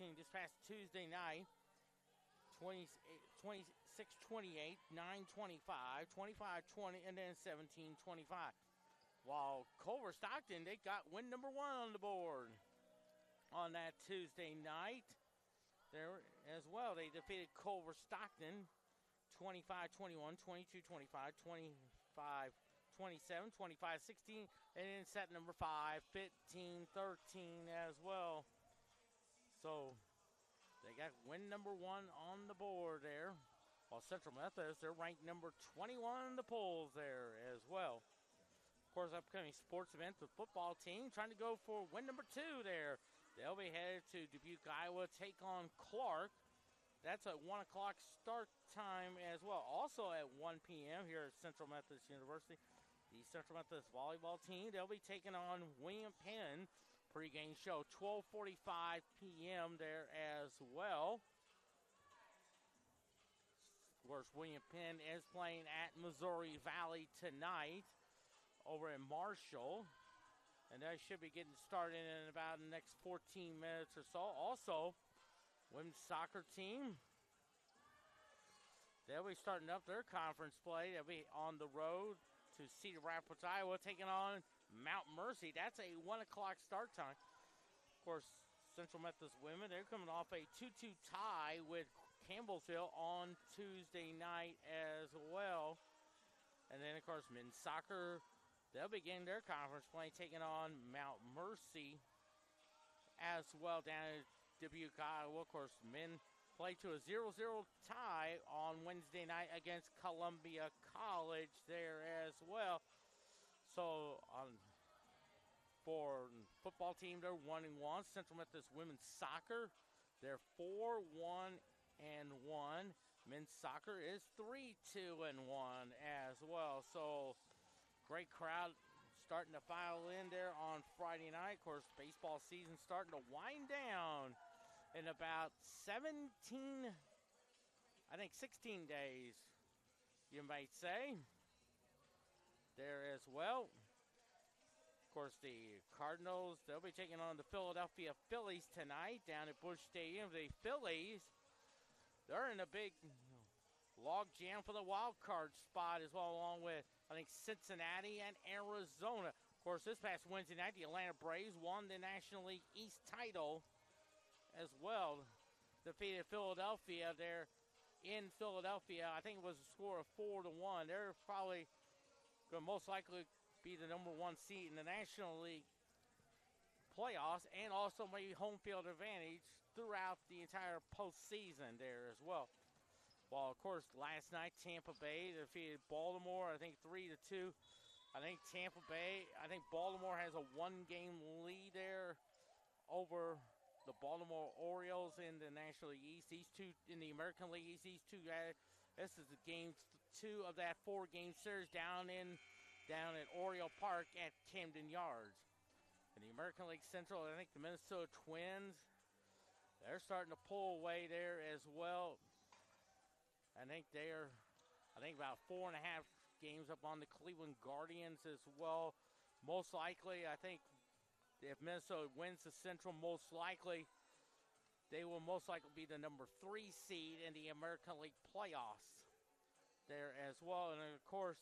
14 this past Tuesday night. 26-28, 9-25, 25-20, and then 17-25. While Culver Stockton, they got win number 1 on the board on that Tuesday night. There as well, they defeated Culver Stockton 25-21, 22-25, 25-27, 25-16, and then set number 5, 15-13 as well. So they got win number 1 on the board there. While Central Methodist, they're ranked number 21 in the polls there as well. Of course, upcoming sports event, the football team trying to go for win number 2 there. They'll be headed to Dubuque, Iowa, take on Clark. That's a 1 o'clock start time as well. Also at 1 p.m. here at Central Methodist University, the Central Methodist volleyball team, they'll be taking on William Penn. Pre-game show, 12:45 p.m. there as well. Of course, William Penn is playing at Missouri Valley tonight over in Marshall. And they should be getting started in about the next 14 minutes or so. Also, women's soccer team, they'll be starting up their conference play. They'll be on the road to Cedar Rapids, Iowa, taking on Mount Mercy. That's a 1 o'clock start time. Of course, Central Methodist women, they're coming off a 2-2 tie with Campbellsville on Tuesday night as well. And then, of course, men's soccer, they'll begin their conference play taking on Mount Mercy as well down at Dubuque, Iowa. Of course, men play to a 0-0 tie on Wednesday night against Columbia College there as well. So, for football team, they're 1-1. Central Methodist women's soccer, they're 4-1-1. Men's soccer is 3-2-1 as well. So, great crowd starting to file in there on Friday night. Of course, baseball season starting to wind down in about 16 days, you might say, there as well. Of course, the Cardinals, they'll be taking on the Philadelphia Phillies tonight down at Busch Stadium. The Phillies, they're in a big log jam for the wild card spot as well, along with, I think, Cincinnati and Arizona. Of course, this past Wednesday night, the Atlanta Braves won the National League East title as well. Defeated Philadelphia there in Philadelphia. I think it was a score of 4-1. They're probably going to most likely be the number 1 seed in the National League playoffs, and also maybe home field advantage throughout the entire postseason there as well. Well, of course, last night Tampa Bay defeated Baltimore, I think 3-2. I think Baltimore has a 1-game lead there over the Baltimore Orioles in the National League East. These two in the American League East, these two guys, this is the game 2 of that 4-game series down at Oriole Park at Camden Yards. In the American League Central, I think the Minnesota Twins, they're starting to pull away there as well. I think about 4.5 games up on the Cleveland Guardians as well. Most likely, I think if Minnesota wins the Central, they will most likely be the number 3 seed in the American League playoffs there as well. And, of course,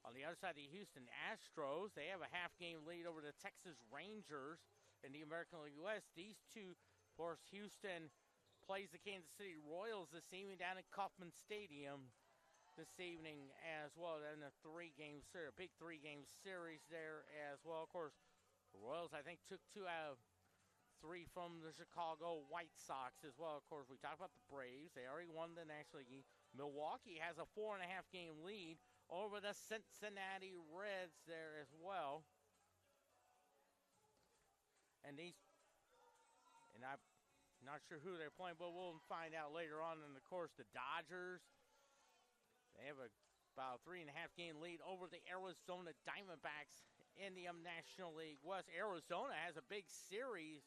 on the other side, the Houston Astros, they have a half-game lead over the Texas Rangers in the American League West. These two, of course, Houston plays the Kansas City Royals this evening down at Kauffman Stadium this evening as well. In a 3-game series, a big 3-game series there as well. Of course, the Royals, I think, took 2 out of 3 from the Chicago White Sox as well. Of course, we talked about the Braves. They already won the National League. Milwaukee has a 4.5-game lead over the Cincinnati Reds there as well. And I'm not sure who they're playing, but we'll find out later on. And, of course, the Dodgers, they have about a 3.5-game lead over the Arizona Diamondbacks in the National League West. Arizona has a big series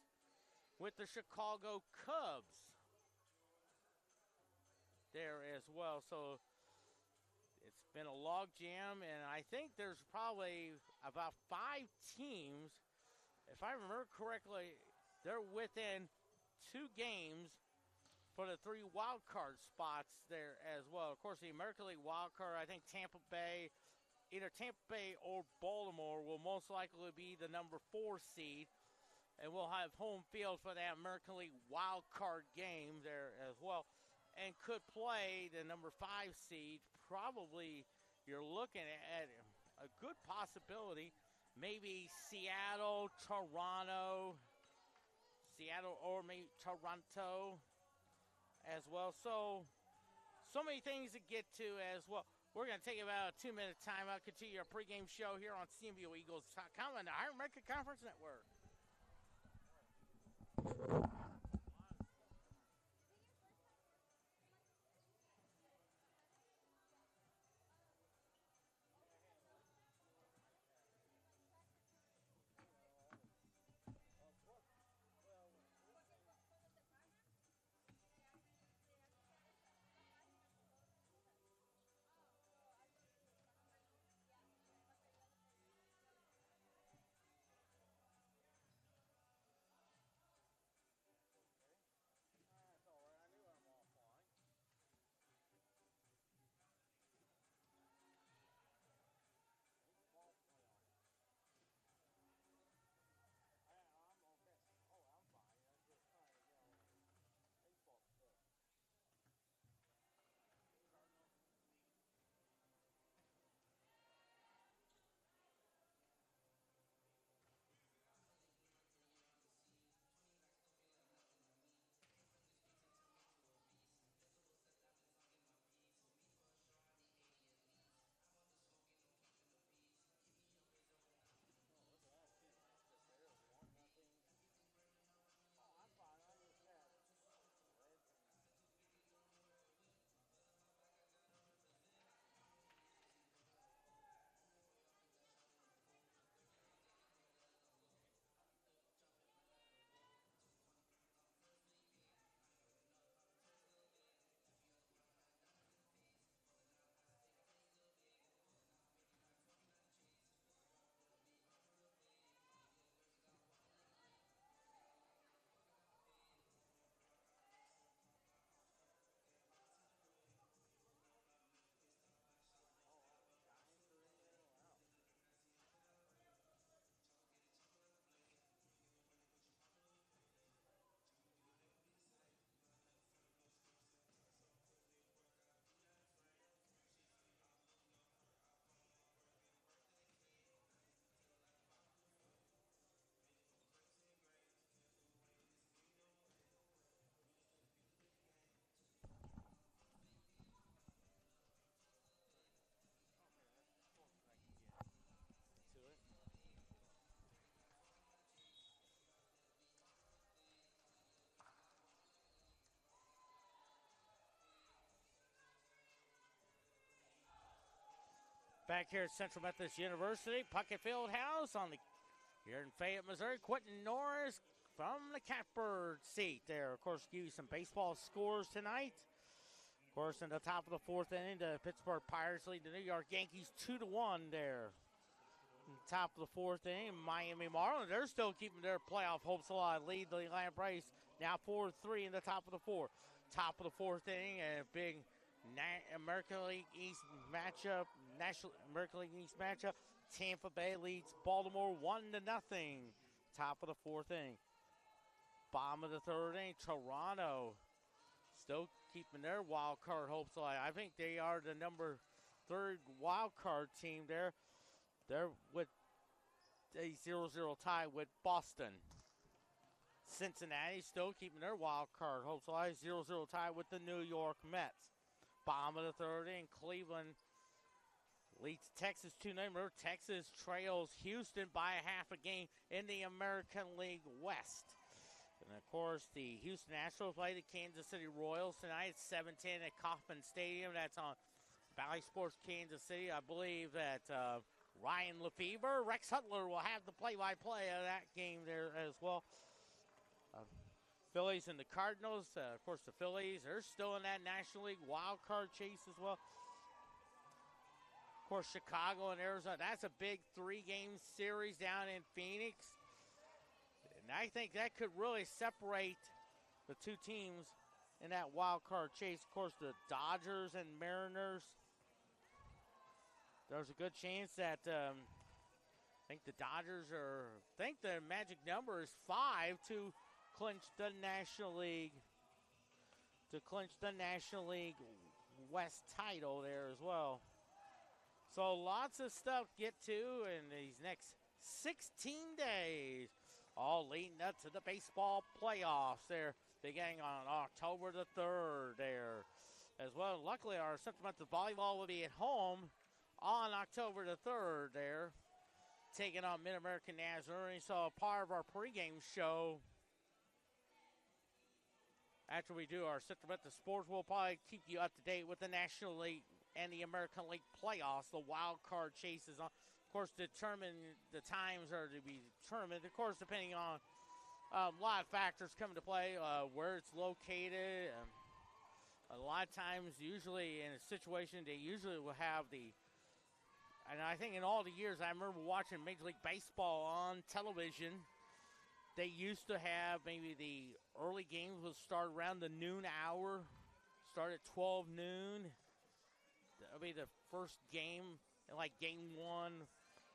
with the Chicago Cubs there as well. So it's been a log jam, and I think there's probably about 5 teams, if I remember correctly, they're within 2 games for the 3 wild card spots there as well. Of course, the American League wild card, I think Tampa Bay, either Tampa Bay or Baltimore will most likely be the number 4 seed. And we'll have home field for that American League wild card game there as well. And could play the number 5 seed. Probably you're looking at a good possibility. Maybe Seattle or maybe Toronto as well. So many things to get to as well. We're going to take about a 2-minute timeout, continue our pregame show here on CMBOEagles.com and the Iron America Conference Network. Back here at Central Methodist University, Puckett Fieldhouse here in Fayette, Missouri. Quentin Norris from the catbird seat there. Of course, give you some baseball scores tonight. Of course, in the top of the 4th inning, the Pittsburgh Pirates lead the New York Yankees 2-1 there. In the top of the 4th inning, Miami Marlins, they're still keeping their playoff hopes alive. Lead the Atlanta Braves now 4-3 in the top of the 4th. Top of the 4th inning, and a big American League East matchup, National American League East matchup. Tampa Bay leads Baltimore 1-0. Top of the 4th inning. Bottom of the 3rd inning, Toronto still keeping their wild card hopes alive. I think they are the number 3rd wild card team there. They're with a 0-0 tie with Boston. Cincinnati still keeping their wild card hopes alive. 0-0 tie with the New York Mets. Bottom of the 3rd inning, Cleveland leads Texas 2-0. Remember, Texas trails Houston by a half a game in the American League West. And, of course, the Houston Astros play the Kansas City Royals tonight at 7:10 at Kauffman Stadium. That's on Valley Sports Kansas City. I believe that Ryan Lefebvre, Rex Hutler will have the play-by-play of that game there as well. Phillies and the Cardinals. Of course, the Phillies are still in that National League wild card chase as well. Of course, Chicago and Arizona. That's a big 3-game series down in Phoenix. And I think that could really separate the two teams in that wild card chase. Of course, the Dodgers and Mariners. There's a good chance that I think the Dodgers I think the magic number is 5 to clinch the National League. To clinch the National League West title there as well. So lots of stuff to get to in these next 16 days. All leading up to the baseball playoffs there, beginning on October the 3rd there. As well, luckily our Central Methodist Volleyball will be at home on October the 3rd there, taking on Mid-American Nazarene. So part of our pregame show, after we do our Central Methodist Sports, we'll probably keep you up to date with the National League and the American League playoffs. The wild card chases, of course, determine the times are to be determined. Of course, depending on a lot of factors come into play, where it's located. A lot of times, usually in a situation, they usually will have and I think in all the years I remember watching Major League Baseball on television, they used to have maybe the early games would start around the noon hour, start at 12 noon. That'll be the first game, like game 1,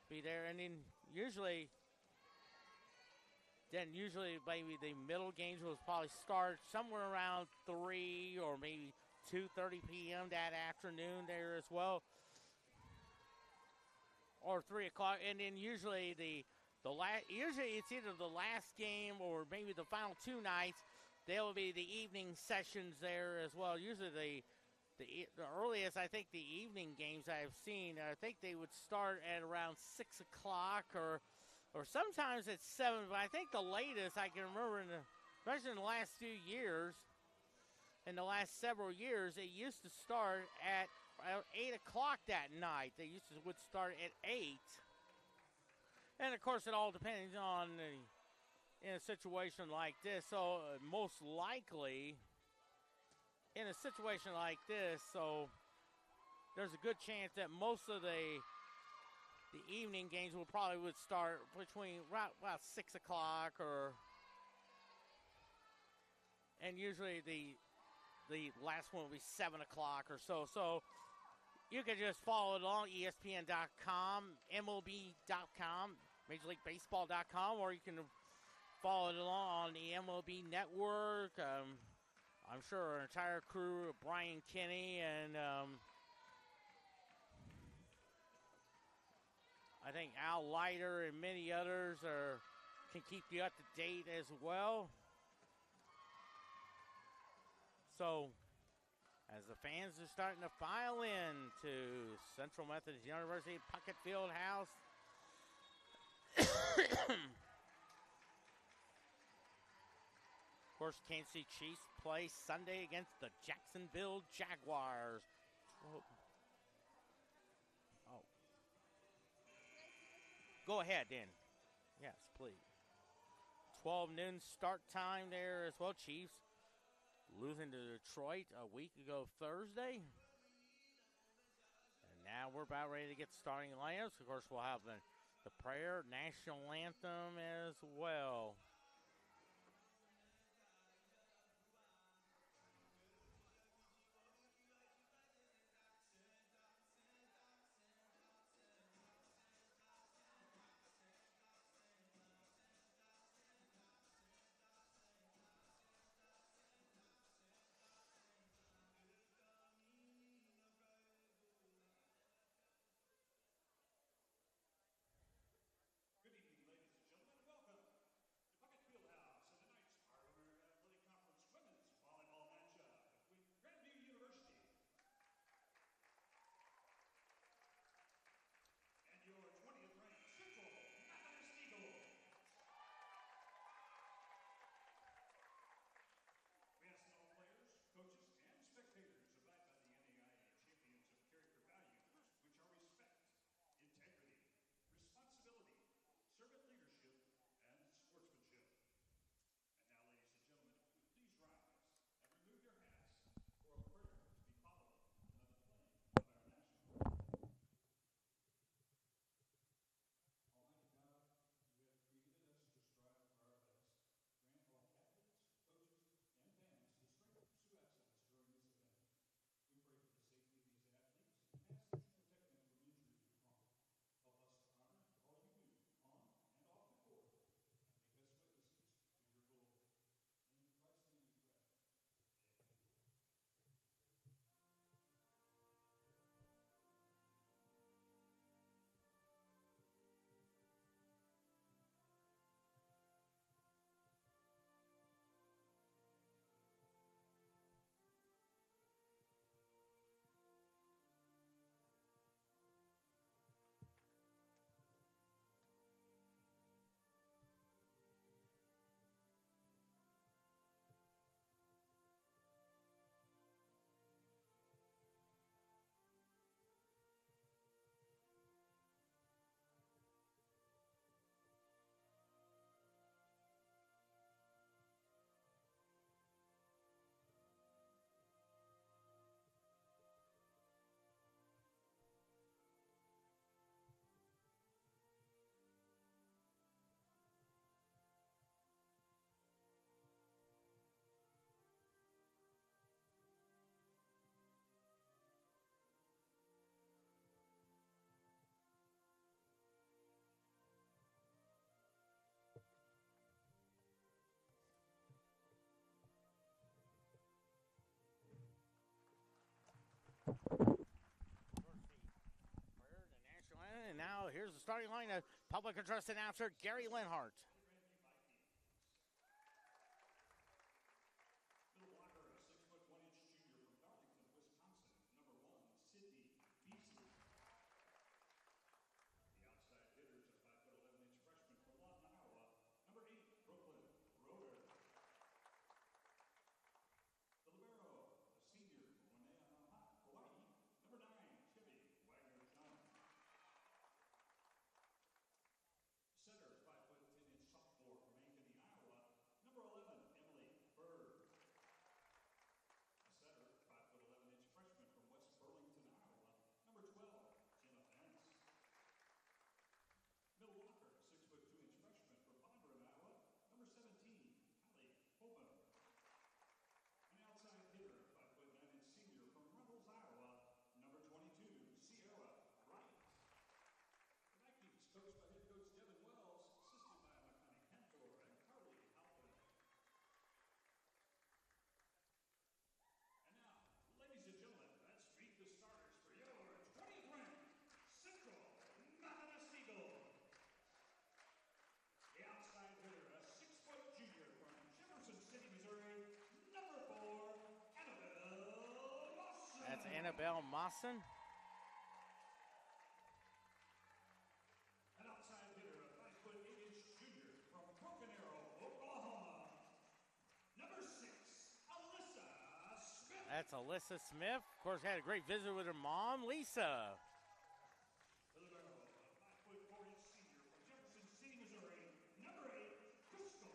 be there. And then usually maybe the middle games will probably start somewhere around 3 or maybe 2:30 p.m. that afternoon there as well. Or 3 o'clock, and then usually usually it's either the last game or maybe the final 2 nights. There will be the evening sessions there as well. Usually the earliest, I think, the evening games I've seen, I think they would start at around 6 o'clock or sometimes at 7. But I think the latest I can remember, especially in the last few years, in the last several years, it used to start at 8 o'clock that night. They would start at 8. And, of course, it all depends on in a situation like this. So, most likely, in a situation like this, so there's a good chance that most of the evening games would start between about 6 o'clock and usually the last one will be 7 o'clock or so. So you can just follow it along, ESPN.com, MLB.com, MajorLeagueBaseball.com, or you can follow it along on the MLB Network. I'm sure our entire crew, Brian Kinney, and I think Al Leiter and many others can keep you up to date as well. So, as the fans are starting to file in to Central Methodist University Puckett Field House, of course, Kansas City Chiefs play Sunday against the Jacksonville Jaguars. Oh. Go ahead, then. Yes, please. 12 noon start time there as well. Chiefs losing to Detroit a week ago Thursday. And now we're about ready to get starting lineups. Of course, we'll have the prayer, national anthem as well. starting line, public address announcer Gary Linhart. That's Annabelle Mawson. An outside hitter, a 5'8" junior from Broken Arrow, Oklahoma. Number 6, Alyssa Smith. That's Alyssa Smith. Of course, had a great visit with her mom, Lisa. A 5'4" senior from Jefferson City, Missouri. Number 8, Crystal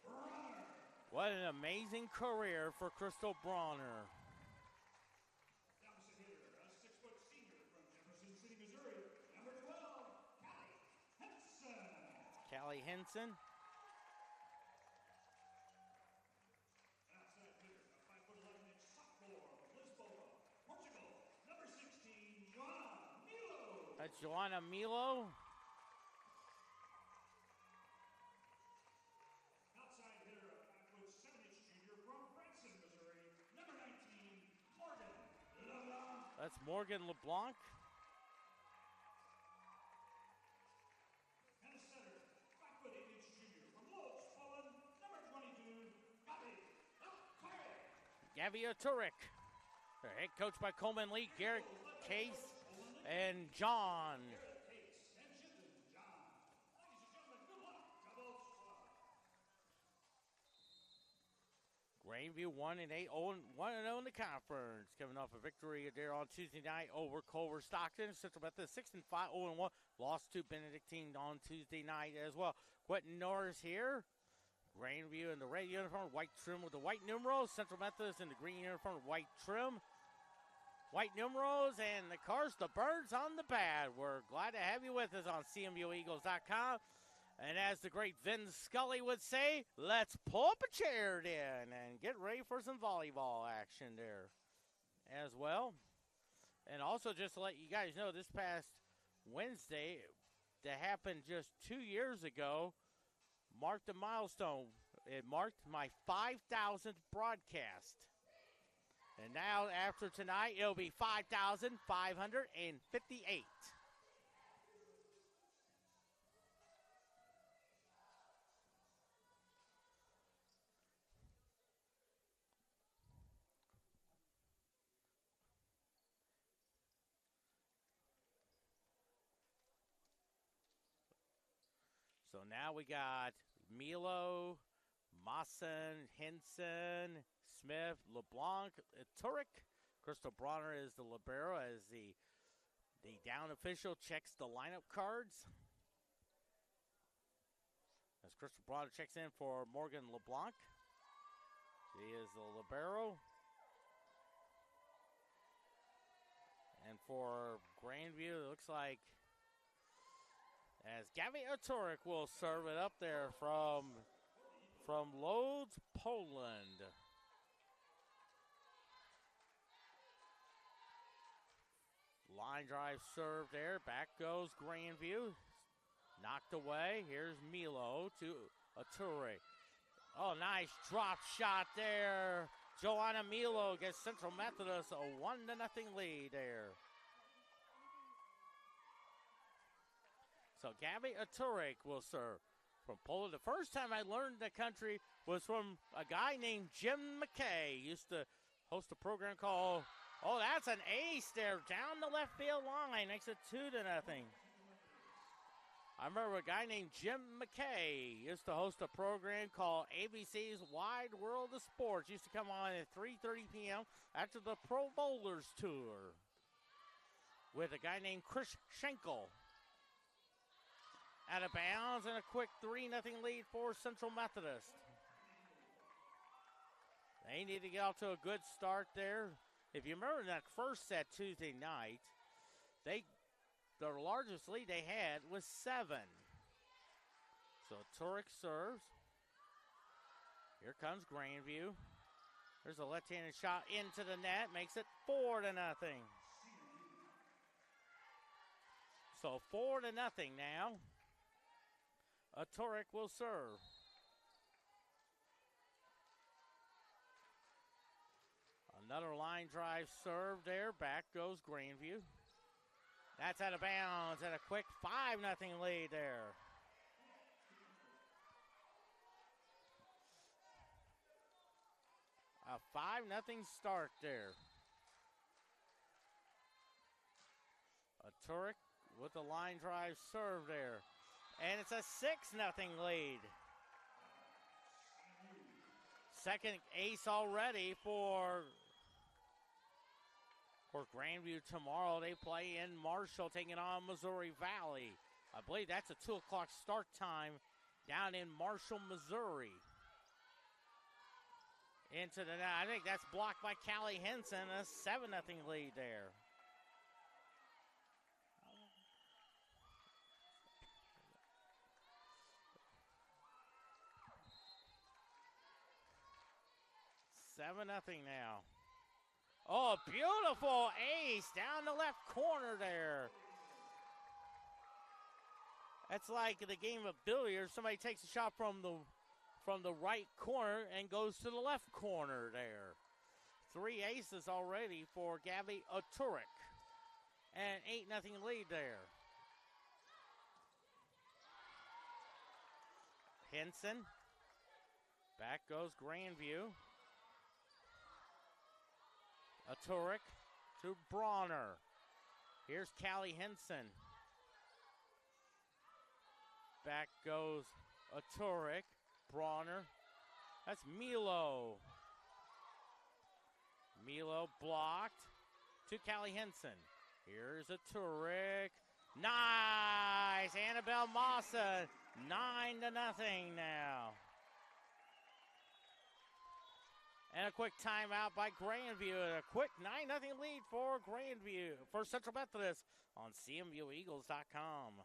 Bronner. What an amazing career for Crystal Bronner. Callie Henson. Outside hitter, a 5'11" sophomore from Lisboa, Portugal. Number 16, Joanna Milo. That's Joanna Milo. Outside hitter, a 5'7" junior from Branson, Missouri. Number 19, Morgan LeBlanc. That's Morgan LeBlanc. Gabby Turek. Their head coach by Coleman Lee, Garrett Case, and John. Grandview 1-8, 1-0 in the conference. Coming off a victory there on Tuesday night over Culver Stockton. Central Methodist 6-5, 0-1. Lost to Benedictine on Tuesday night as well. Quentin Norris here. Grandview in the red uniform, white trim with the white numerals. Central Methodist in the green uniform, white trim. White numerals and the cars, the birds on the pad. We're glad to have you with us on CMUEagles.com. And as the great Vin Scully would say, let's pull up a chair then and get ready for some volleyball action there as well. And also just to let you guys know, this past Wednesday, that happened just 2 years ago, marked a milestone. It marked my 5,000th broadcast. And now, after tonight, it'll be 5,558. So now we got Milo, Mawson, Henson, Smith, LeBlanc, Turek. Crystal Bronner is the libero as the down official checks the lineup cards. As Crystal Bronner checks in for Morgan LeBlanc. She is the libero. And for Grandview, it looks like as Gabby Turek will serve it up there from Lodz, Poland. Line drive serve there. Back goes Grandview. Knocked away. Here's Milo to Turek. Oh, nice drop shot there. Joanna Milo gets Central Methodist a 1-0 lead there. So Gabby Aturik will serve from Poland. The first time I learned the country was from a guy named Jim McKay. He used to host a program called, oh, that's an ace there, down the left field line. Makes it 2-0. I remember a guy named Jim McKay used to host a program called ABC's Wide World of Sports. Used to come on at 3:30 p.m. after the Pro Bowlers tour with a guy named Chris Schenkel. Out of bounds and a quick 3-0 lead for Central Methodist. They need to get off to a good start there. If you remember that first set Tuesday night, their largest lead they had was 7. So Turek serves. Here comes Grandview. There's a left-handed shot into the net, makes it 4-0. So 4-0 now. Turek will serve. Another line drive serve there. Back goes Grandview. That's out of bounds and a quick 5-0 lead there. A 5-0 start there. Turek with the line drive serve there. And it's a 6-0 lead. Second ace already for Grandview tomorrow. They play in Marshall, taking on Missouri Valley. I believe that's a 2 o'clock start time down in Marshall, Missouri. Into the net. I think that's blocked by Callie Henson. A 7-0 lead there. $7-0 now. Oh, beautiful ace down the left corner there. That's like the game of billiards. Somebody takes a shot from the right corner and goes to the left corner there. 3 aces already for Gabby Aturik. And 8-0 lead there. Henson. Back goes Grandview. Aturik to Bronner. Here's Callie Henson. Back goes Aturik. Bronner. That's Milo. Milo blocked to Callie Henson. Here's Aturik. Nice! Annabelle Massa. 9-0 now. And a quick timeout by Grandview. A quick 9-0 lead for Grandview, for Central Methodist on CMUEagles.com.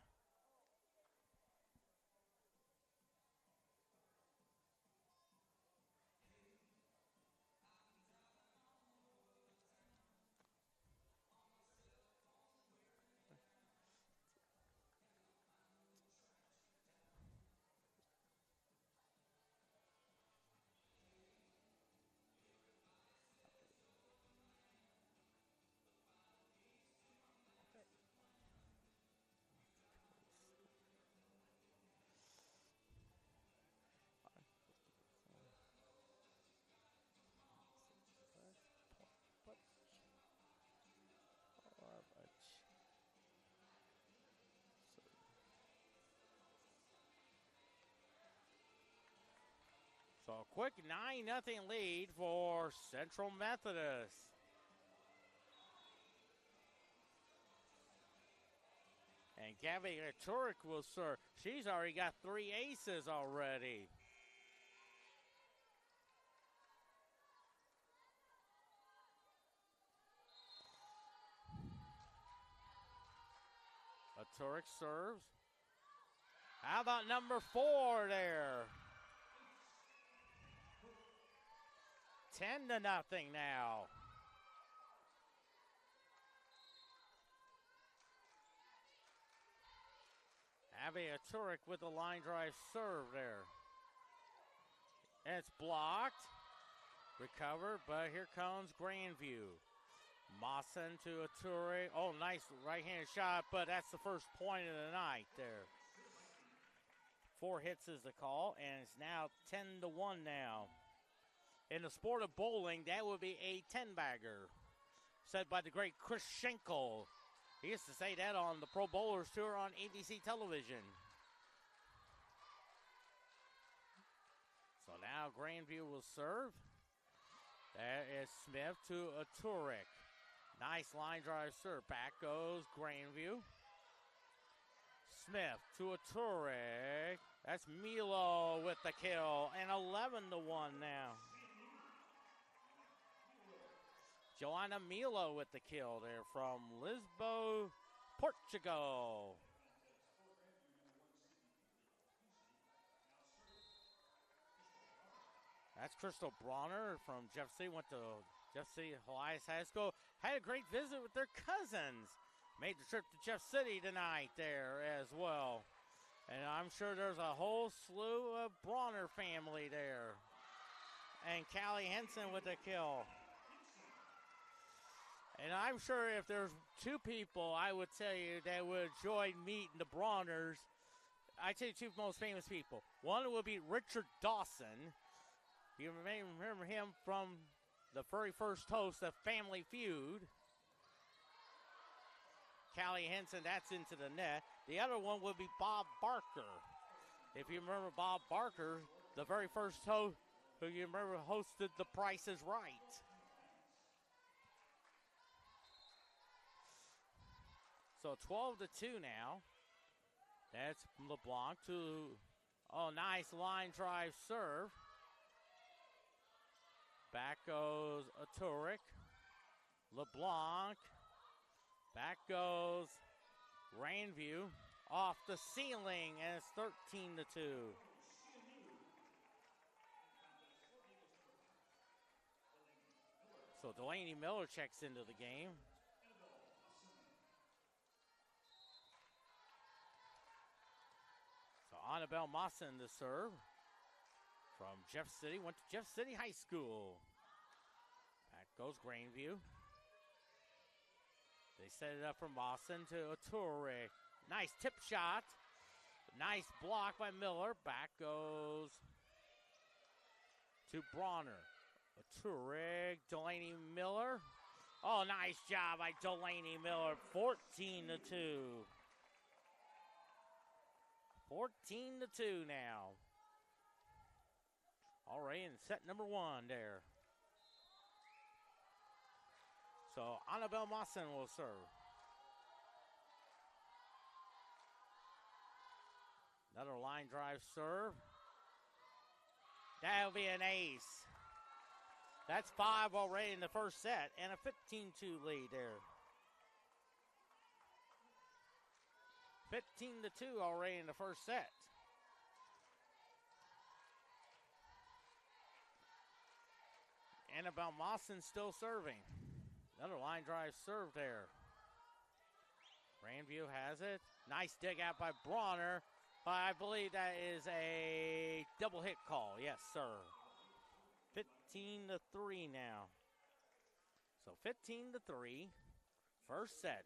So a quick 9-0 lead for Central Methodist. And Gabby Aturik will serve. She's already got 3 aces already. Aturik serves. How about number 4 there? 10-0 now. Abby Aturik with the line drive serve there. And it's blocked. Recovered, but here comes Grandview. Mawson to Ature. Oh, nice right-handed shot, but that's the first point of the night there. 4 hits is the call, and it's now 10-1 now. In the sport of bowling, that would be a 10-bagger. Said by the great Chris Schenkel. He used to say that on the Pro Bowlers Tour on ABC television. So now Grandview will serve. There is Smith to Aturek. Nice line drive serve. Back goes Grandview. Smith to Aturek. That's Milo with the kill. And 11-1 now. Joanna Milo with the kill there from Lisboa, Portugal. That's Crystal Bronner from Jeff City. Went to Jeff City Elias High School. Had a great visit with their cousins. Made the trip to Jeff City tonight there as well. And I'm sure there's a whole slew of Bronner family there. And Callie Henson with the kill. And I'm sure if there's 2 people, I would tell you, that would enjoy meeting the Bronners, I tell you 2 most famous people. One would be Richard Dawson. You may remember him from the very first host of Family Feud. Callie Henson, that's into the net. The other one would be Bob Barker. If you remember Bob Barker, the very first host who you remember hosted The Price is Right. So 12-2 now. That's LeBlanc to, oh, nice line drive serve. Back goes Aturek. LeBlanc. Back goes Grandview. Off the ceiling, and it's 13-2. So Delaney Miller checks into the game. So Annabelle Mawson to serve. From Jeff City, went to Jeff City High School. Back goes Grandview. They set it up for Mawson to Ature. Nice tip shot. Nice block by Miller. Back goes to Bronner. Ature, Delaney Miller. Oh, nice job by Delaney Miller. 14-2. 14-2 now. All right, and set number 1 there. So Annabelle Mawson will serve. Another line drive serve. That'll be an ace. That's 5 already in the first set, and a 15-2 lead there. 15-2 already in the first set. Annabelle Mawson still serving. Another line drive serve there. Grandview has it. Nice dig out by Bronner. I believe that is a double hit call. Yes, sir. 15-3 now. So 15-3. First set.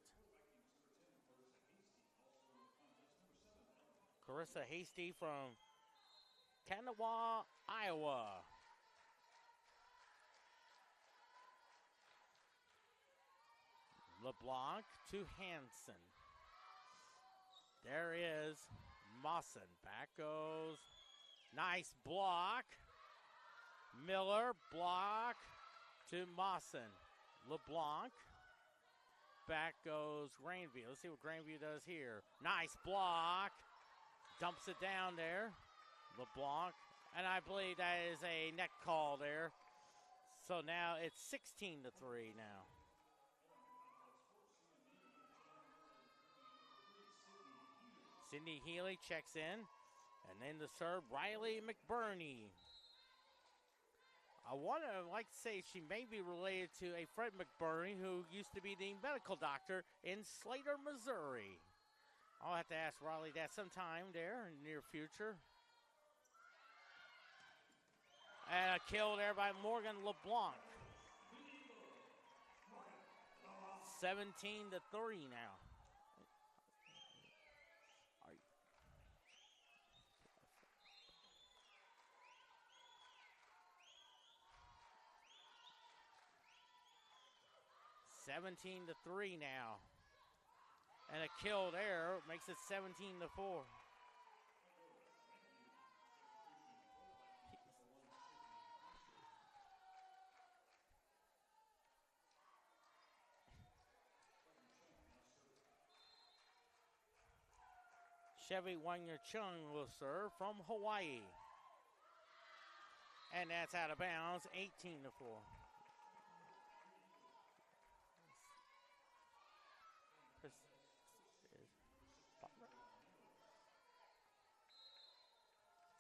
Carissa Hasty from Kanawha, Iowa. LeBlanc to Hansen. There is Mawson. Back goes. Nice block. Miller, block to Mawson. LeBlanc. Back goes Grandview. Let's see what Grandview does here. Nice block. Dumps it down there. LeBlanc. And I believe that is a net call there. So now it's 16-3 now. Sydney Healy checks in. And then the serve, Riley McBurney. I like to say she may be related to a Fred McBurney who used to be the medical doctor in Slater, Missouri. I'll have to ask Riley that sometime there in the near future. And a kill there by Morgan LeBlanc. 17-3 now. 17-3 now. And a kill there makes it 17-4. Chevy Wagner Chung will serve from Hawaii. And that's out of bounds, 18-4.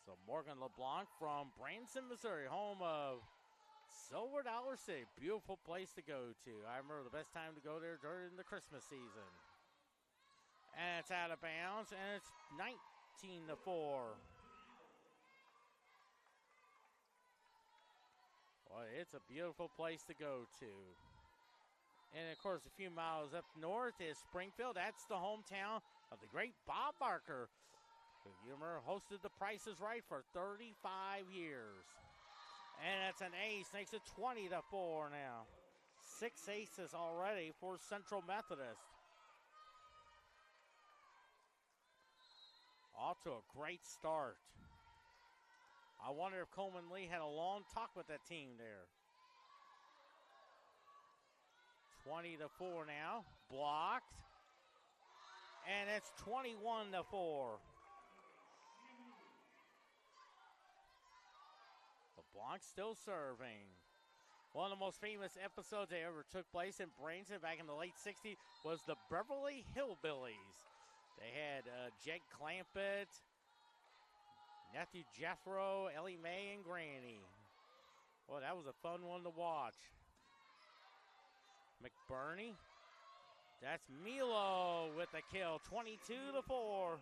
So Morgan LeBlanc from Branson, Missouri, home of Silver Dollar City. Beautiful place to go to. I remember the best time to go there during the Christmas season. And it's out of bounds, and it's 19-4. Well, it's a beautiful place to go to. And, of course, a few miles up north is Springfield. That's the hometown of the great Bob Barker, who you remember hosted The Price is Right for 35 years. And that's an ace. Makes it 20-4 now. 6 aces already for Central Methodist. Off to a great start. I wonder if Coleman Lee had a long talk with that team there. 20-4 now. Blocked. And it's 21-4. LeBlanc still serving. One of the most famous episodes that ever took place in Branson back in the late 60s was the Beverly Hillbillies. They had Jed Clampett, Nephew Jethro, Ellie Mae, and Granny. Well, that was a fun one to watch. McBurney. That's Milo with the kill, 22-4. Oh.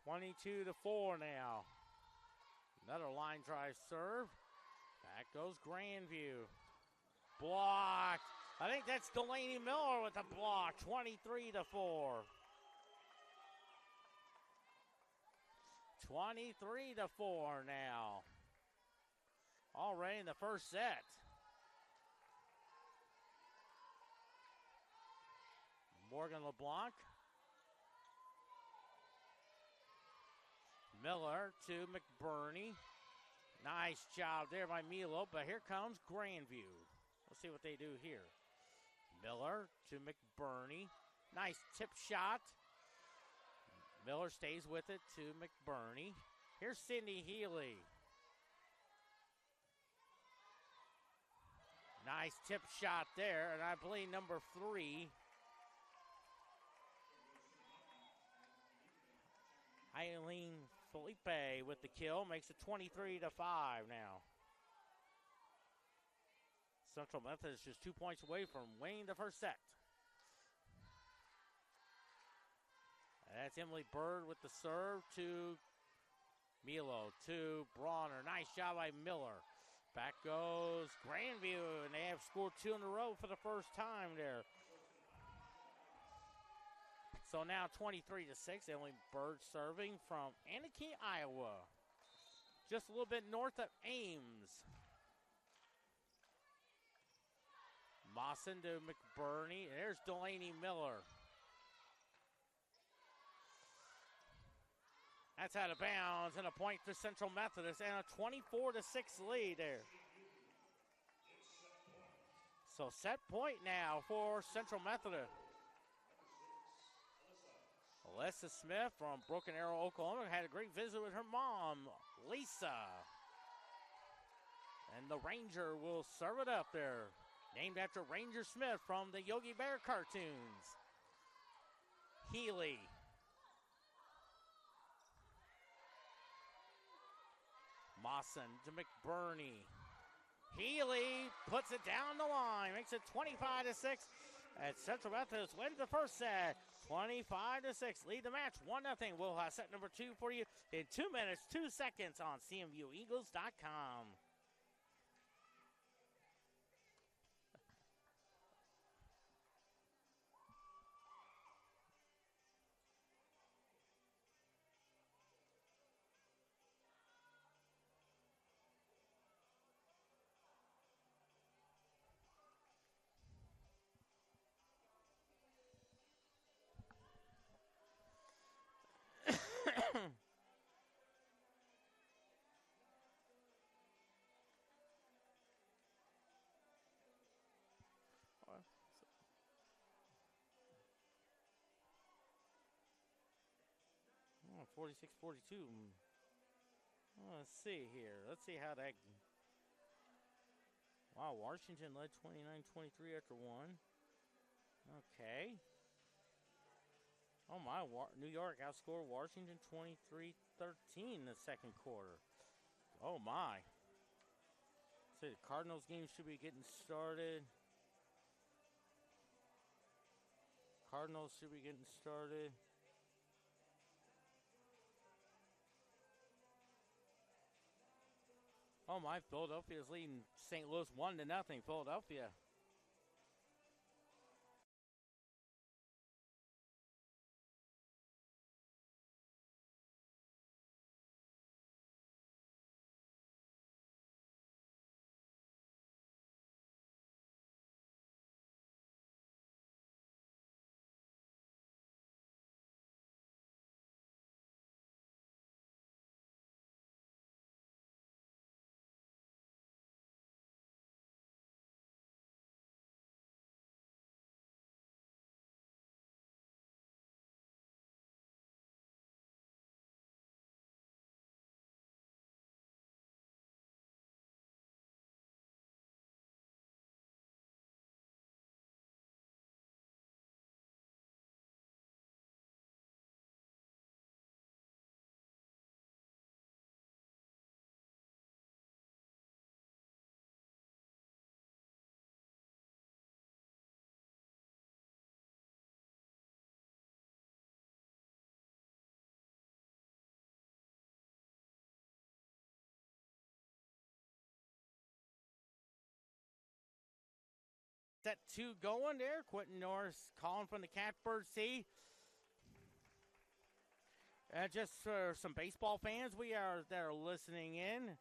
22-4 now. Another line drive serve. Back goes Grandview. Blocked. I think that's Delaney Miller with the block. 23-4. 23-4 now. Already in the first set. Morgan LeBlanc. Miller to McBurney. Nice job there by Milo, but here comes Grandview. Let's see what they do here. Miller to McBurney. Nice tip shot. Miller stays with it to McBurney. Here's Sydney Healy. Nice tip shot there, and I believe number 3. Eileen Felipe with the kill, makes it 23-5 now. Central Methodist just 2 points away from winning the first set. That's Emily Bird with the serve to Milo, to Bronner. Nice job by Miller. Back goes Grandview, and they have scored 2 in a row for the first time there. So now 23-6, Emily Bird serving from Anakie, Iowa. Just a little bit north of Ames. Mawson to McBurney. There's Delaney Miller. That's out of bounds, and a point for Central Methodist, and a 24-6 lead there. So set point now for Central Methodist. Alyssa Smith from Broken Arrow, Oklahoma, had a great visit with her mom, Lisa. And the Ranger will serve it up there. Named after Ranger Smith from the Yogi Bear cartoons. Healy. Mawson to McBurney. Healy puts it down the line, makes it 25-6. And Central Methodist wins the first set, 25-6. Lead the match, 1-0. We'll have set number 2 for you in 2 minutes, 2 seconds on CMUEagles.com. Oh, 46-42. Let's see here. Let's see how that. Wow, Washington led 29-23 after one. Okay. Oh my, New York outscored Washington 23-13 in the second quarter. Oh my. So the Cardinals game should be getting started. Cardinals should be getting started. Oh my, Philadelphia is leading St. Louis 1-0. Philadelphia. Set 2 going there. Quentin Norris calling from the Catbird Sea. Just for some baseball fans that are listening in,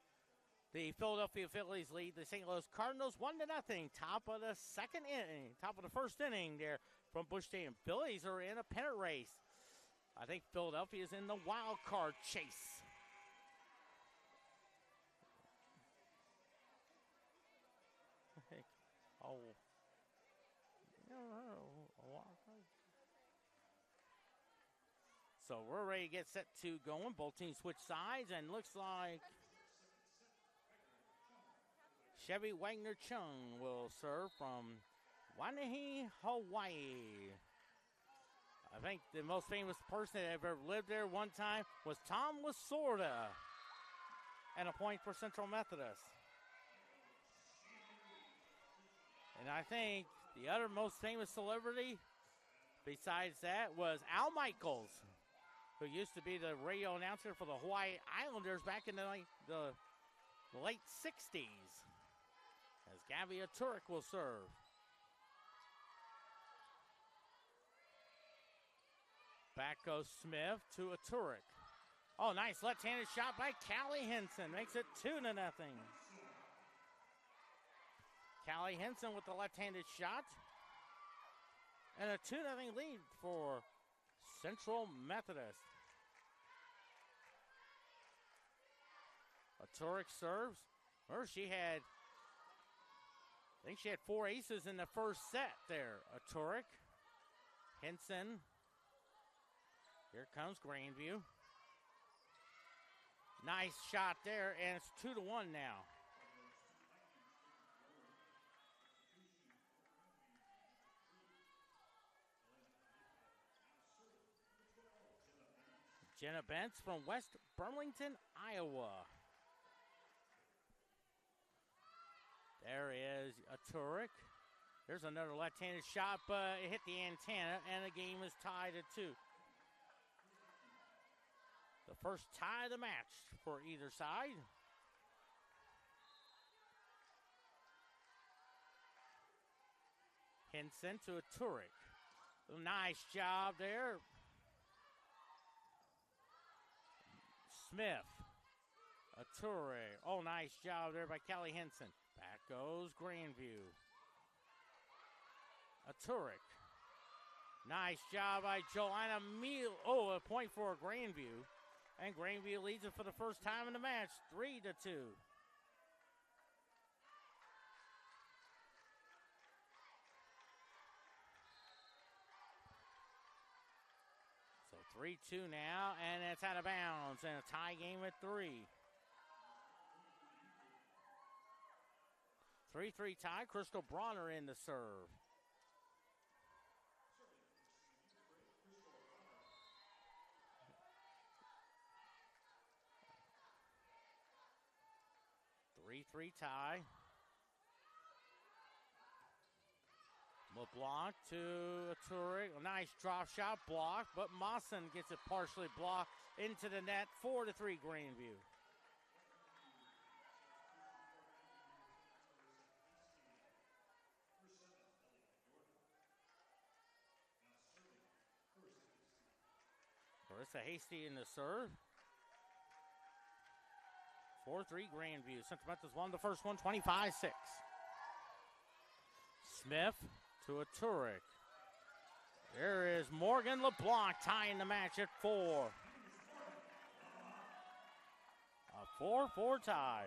the Philadelphia Phillies lead the St. Louis Cardinals 1-0. Top of the second inning, top of the first inning there from Bush Stadium. Phillies are in a pennant race. I think Philadelphia is in the wild card chase. Oh. So we're ready to get set 2 going. Both teams switch sides, and looks like Chevy Wagner Chung will serve from Waiheke, Hawaii. I think the most famous person that ever lived there one time was Tom Lasorda. And a point for Central Methodist. And I think the other most famous celebrity besides that was Al Michaels, who used to be the radio announcer for the Hawaii Islanders back in the late 60s. As Gavia Turek will serve. Back goes Smith to a Turek. Oh, nice left-handed shot by Callie Henson. Makes it 2-0. Callie Henson with the left-handed shot. And a 2-0 lead for Central Methodist. A Turek serves. Or I think she had 4 aces in the first set there. A Turek. Henson. Here comes Grandview. Nice shot there, and it's 2-1 now. Jenna Bentz from West Burlington, Iowa. There is a Turek. There's another left-handed shot, but it hit the antenna, and the game is tied at 2. The first tie of the match for either side. Henson to a Turek. Nice job there. Smith. A Turek. Oh, nice job there by Kelly Henson. Back goes Grandview. A Turek. Nice job by Joanna Meal. Oh, a point for Grandview. And Grandview leads it for the first time in the match, 3-2. So 3-2 now, and it's out of bounds, and a tie game at 3. 3-3 tie, Crystal Bronner in the serve. Three tie. LeBlanc to Turek. A nice drop shot blocked, but Mawson gets it partially blocked into the net. 4-3 Grandview. Marissa Hasty in the serve. 4-3 Grandview. Central Methodist won the first one, 25-6. Smith to a Turek. There is Morgan LeBlanc tying the match at 4. A 4-4 tie.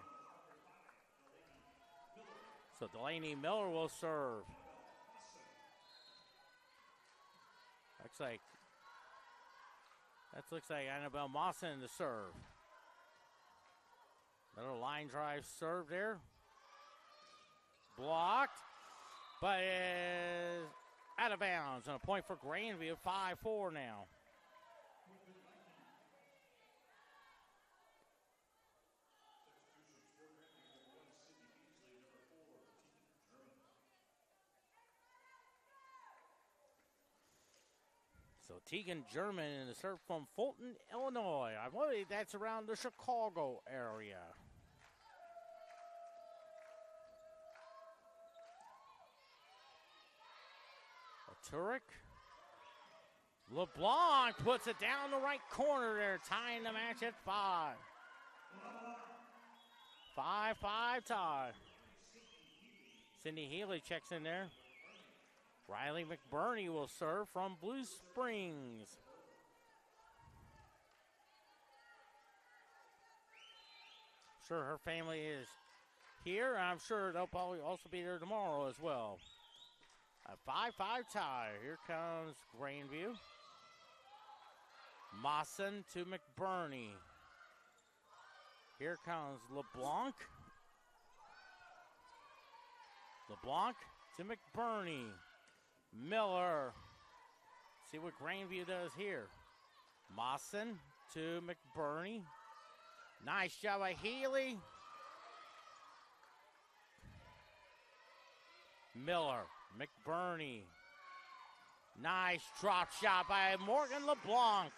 So Delaney Miller will serve. Looks like Annabelle Mawson to serve. Another line drive serve there. Blocked, but is out of bounds. And a point for Grandview, 5-4 now. So Tegan German in the serve from Fulton, Illinois. I believe that's around the Chicago area. Turek. LeBlanc puts it down the right corner there, tying the match at 5. 5-5 tie. Cindy Healy checks in there. Riley McBurney will serve from Blue Springs. Sure, her family is here. I'm sure they'll probably also be there tomorrow as well. A 5-5 tie. Here comes Grandview. Mawson to McBurney. Here comes LeBlanc. LeBlanc to McBurney. Miller. See what Grandview does here. Mawson to McBurney. Nice job by Healy. Miller. McBurney. Nice drop shot by Morgan LeBlanc.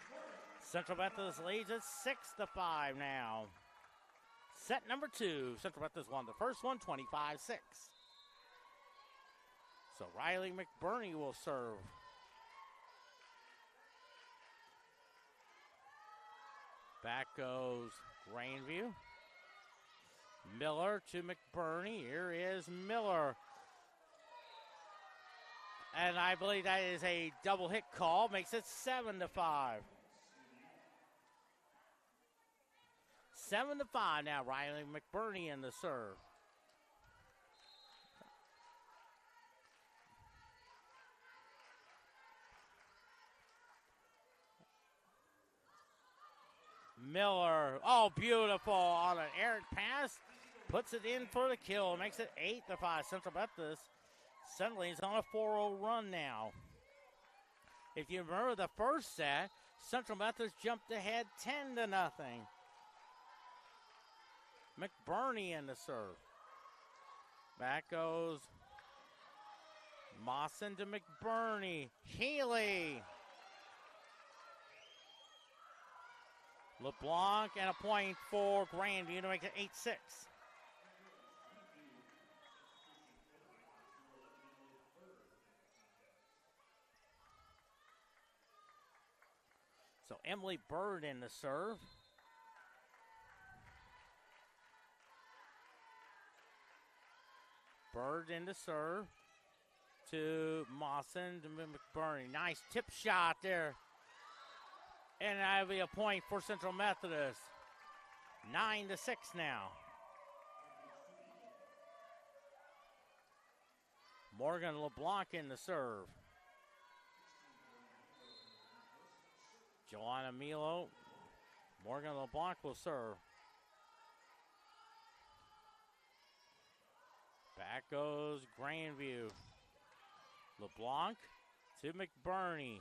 Central Methodist leads at 6-5 now. Set number 2. Central Methodist won the first one, 25-6. So Riley McBurney will serve. Back goes Grandview. Miller to McBurney. Here is Miller. And I believe that is a double hit call. Makes it 7-5. 7-5 now. Riley McBurney in the serve. Miller. Oh, beautiful on an errant pass. Puts it in for the kill. Makes it 8-5. Central Methodist suddenly is on a 4-0 run now. If you remember the first set, Central Methodist jumped ahead 10-0. McBurney in the serve. Back goes Mawson to McBurney. Healy. LeBlanc and a point for Grandview to make it 8-6. So Emily Bird in the serve. Bird in the serve to Mawson to McBurney. Nice tip shot there. And that'll be a point for Central Methodist. 9-6 now. Morgan LeBlanc in the serve. Joanna Milo. Morgan LeBlanc will serve. Back goes Grandview. LeBlanc to McBurney.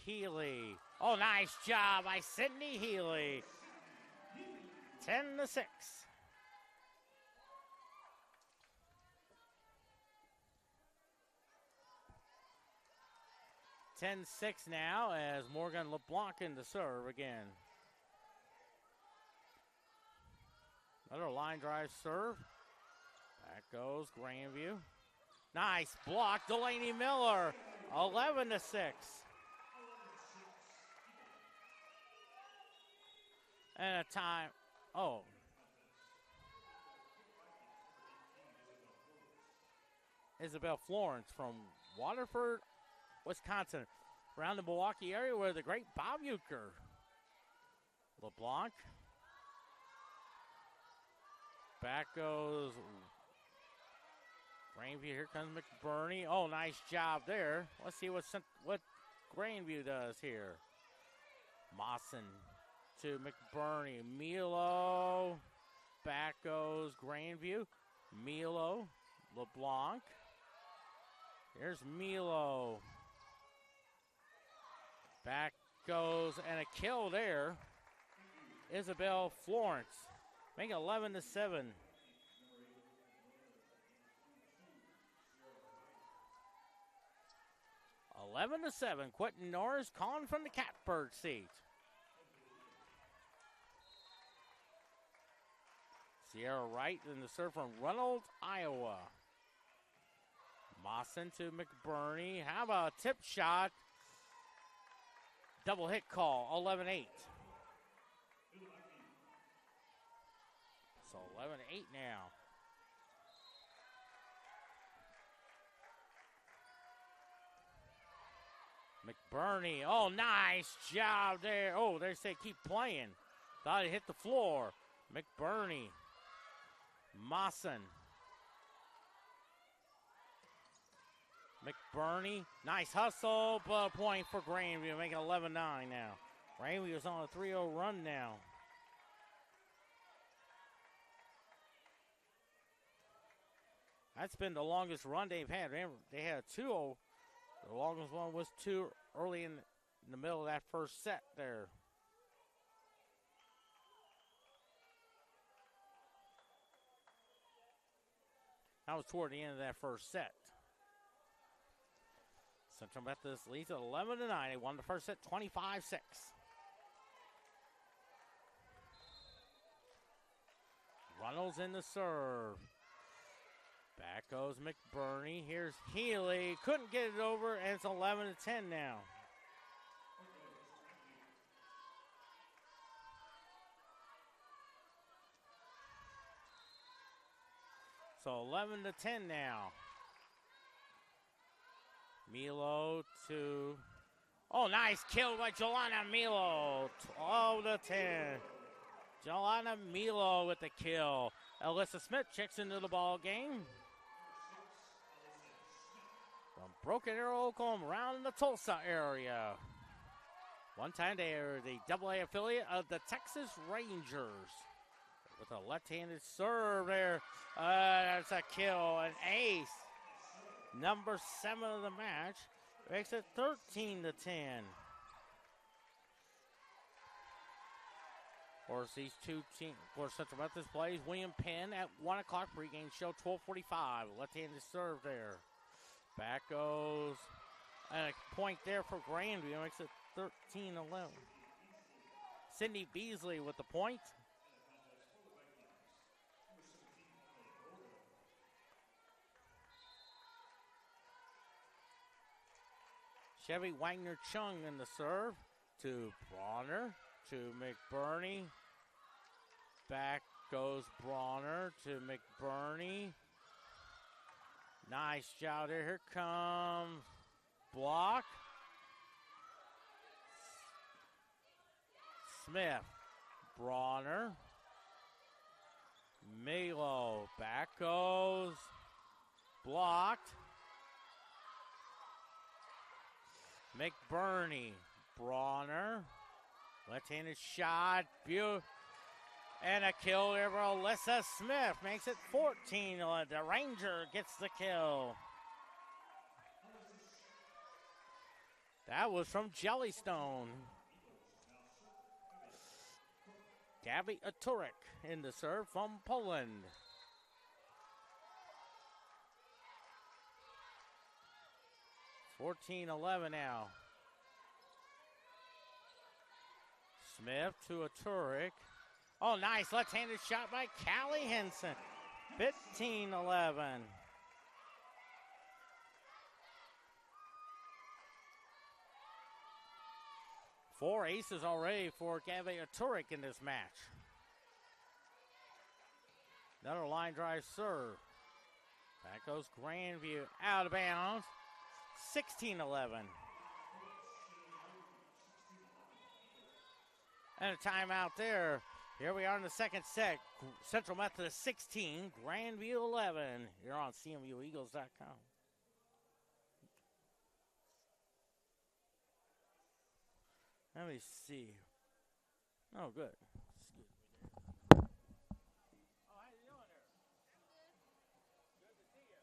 Healy. Oh, nice job by Sydney Healy. 10-6. 10-6 now as Morgan LeBlanc in the serve again. Another line drive serve. Back goes Grandview. Nice block, Delaney Miller. 11-6. And a time. Oh. Isabel Florence from Waterford, Wisconsin. Around the Milwaukee area where the great Bob Euchre. LeBlanc. Back goes Grandview. Here comes McBurney. Oh, nice job there. Let's see what Grandview does here. Mawson to McBurney. Milo. Back goes Grandview. Milo. LeBlanc. Here's Milo. Back goes, and a kill there. Isabel Florence. Make it 11-7. 11-7. Quentin Norris calling from the catbird seat. Sierra Wright in the serve from Reynolds, Iowa. Mawson to McBurney. How about a tip shot? Double hit call, 11-8. So 11-8 now. McBurney, oh, nice job there. Oh, they say keep playing. Thought it hit the floor. McBurney. Mawson. McBurney, nice hustle, but a point for Grandview, making 11-9 now. Grandview is on a 3-0 run now. That's been the longest run they've had. Remember, they had a 2-0. The longest one was 2 early in the middle of that first set there. That was toward the end of that first set. Central Methodist leads at 11-9. They won the first set 25-6. Reynolds in the serve. Back goes McBurney. Here's Healy. Couldn't get it over, and it's 11-10 now. So 11-10 now. Milo to, oh, nice kill by Jelana Milo. 12-10. Jelana Milo with the kill. Alyssa Smith checks into the ball game. From Broken Arrow, Oklahoma, around the Tulsa area. One time they are the AA affiliate of the Texas Rangers. With a left-handed serve there. That's a kill, an ace. Number 7 of the match makes it 13-10. Of course, these two teams, of course, Central Methodist plays William Penn at 1 o'clock pregame show, 12:45. Left-handed serve there. Back goes. And a point there for Grandview. Makes it 13-11. Sydney Beasley with the point. Chevy Wagner Chung in the serve to Bronner to McBurney. Back goes Bronner to McBurney. Nice job there. Here comes block. Smith. Bronner. Malo. Back goes. Blocked. McBurney. Bronner. Left-handed shot. And a kill there for Alyssa Smith. Makes it 14. The Ranger gets the kill. That was from Jellystone. Gabby Aturek in the serve from Poland. (14-11) now. Smith to Aturek. Oh, nice left-handed shot by Callie Henson. 15-11. Four aces already for Gabby Aturek in this match. Another line drive serve. Back goes Grandview out of bounds. 16-11. And a timeout there. Here we are in the second set. Central Methodist 16, Grandview 11. You're on CMUEagles.com. Let me see. Oh, good. Excuse me there. Oh, how you doing there? Good to see you.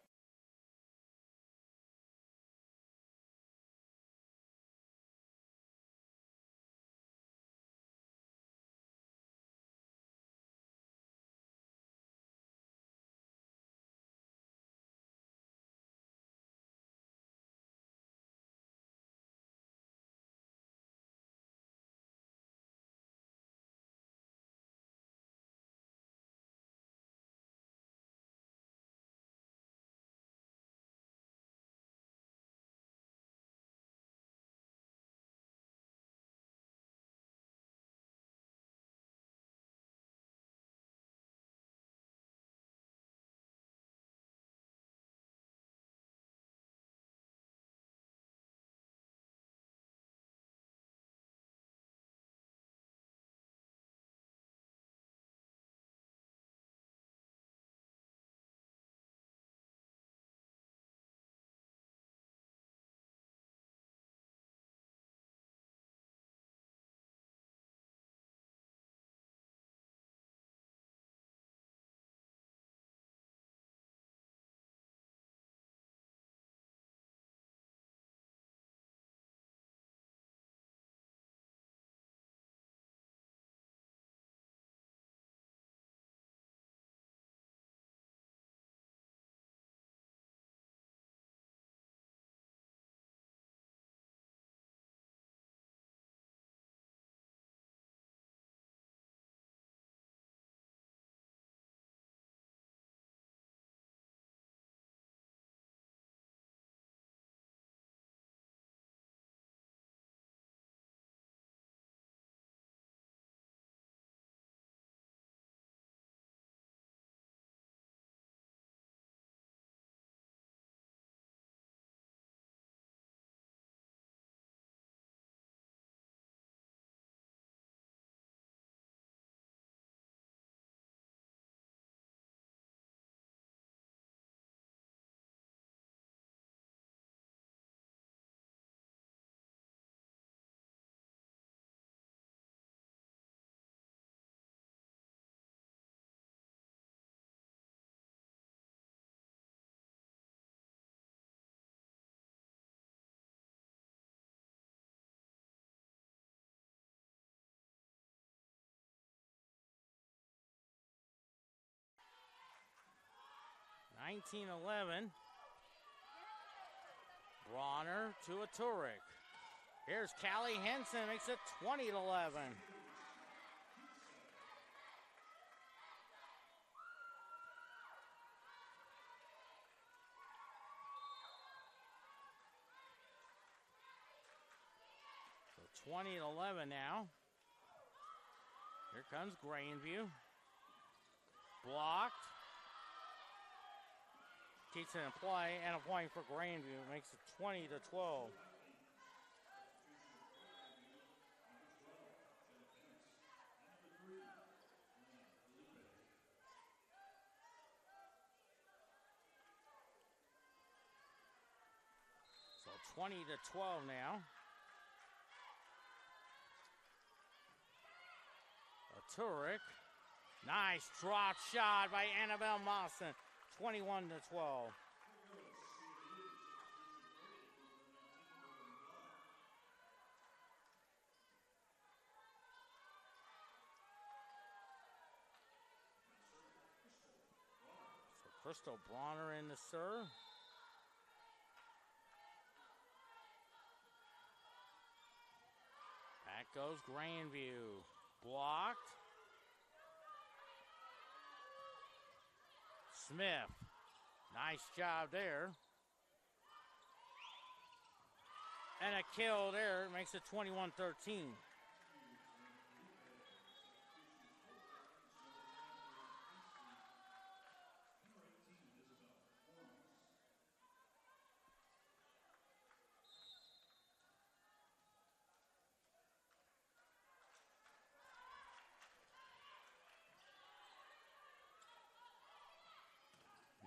Bronner to a Turek. Here's Callie Henson, makes it 20-11. So 20-11 now. Here comes Grandview. Blocked. Keeps it in play, and a point for Grandview. Makes it 20-12. So 20-12 now. A Turek. Nice drop shot by Annabelle Mawson. 21-12. So Crystal Bronner in the serve. Back goes Grandview. Blocked. Smith. Nice job there. And a kill there makes it 21-13.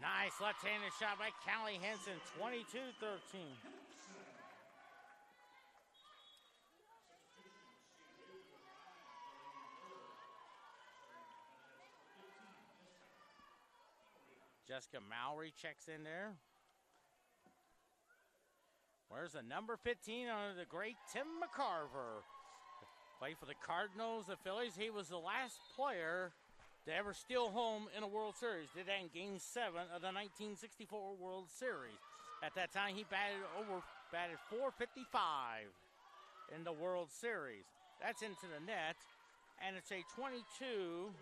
Nice left-handed shot by Callie Henson, 22-13. Jessica Mowry checks in there. Where's the number 15 under the great Tim McCarver? Played for the Cardinals, the Phillies. He was the last player to ever steal home in a World Series. Did that in Game 7 of the 1964 World Series. At that time, he batted .455 in the World Series. That's into the net, and it's a 22-14.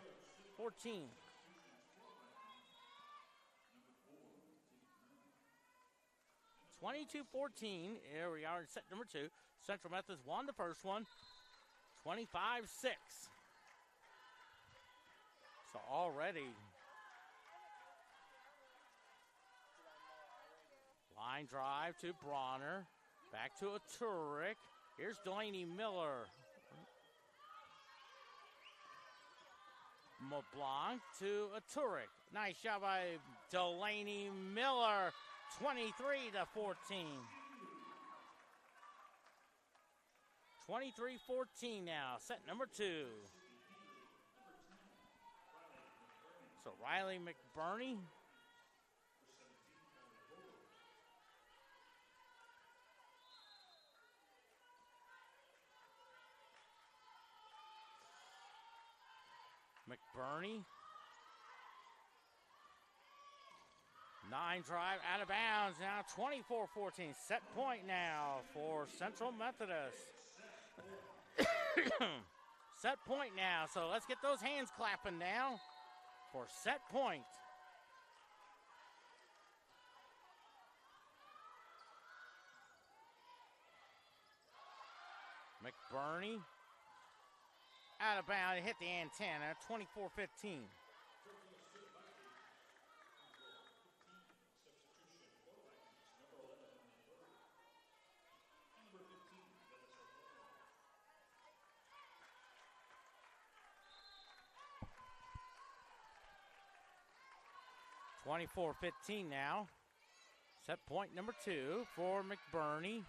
Here we are in set number 2. Central Methodist won the first one, 25-6. So already, line drive to Bronner, back to a Turek. Here's Delaney Miller. LeBlanc to a Turek. Nice job by Delaney Miller, 23-14. 23-14 now, set number 2. So Riley McBurney. McBurney. 9 drive out of bounds now, 24-14. Set point now for Central Methodist. Set point now, so let's get those hands clapping now for set point. McBurney out of bounds, hit the antenna, 24-15. .24-15 now. Set point number 2 for McBurney.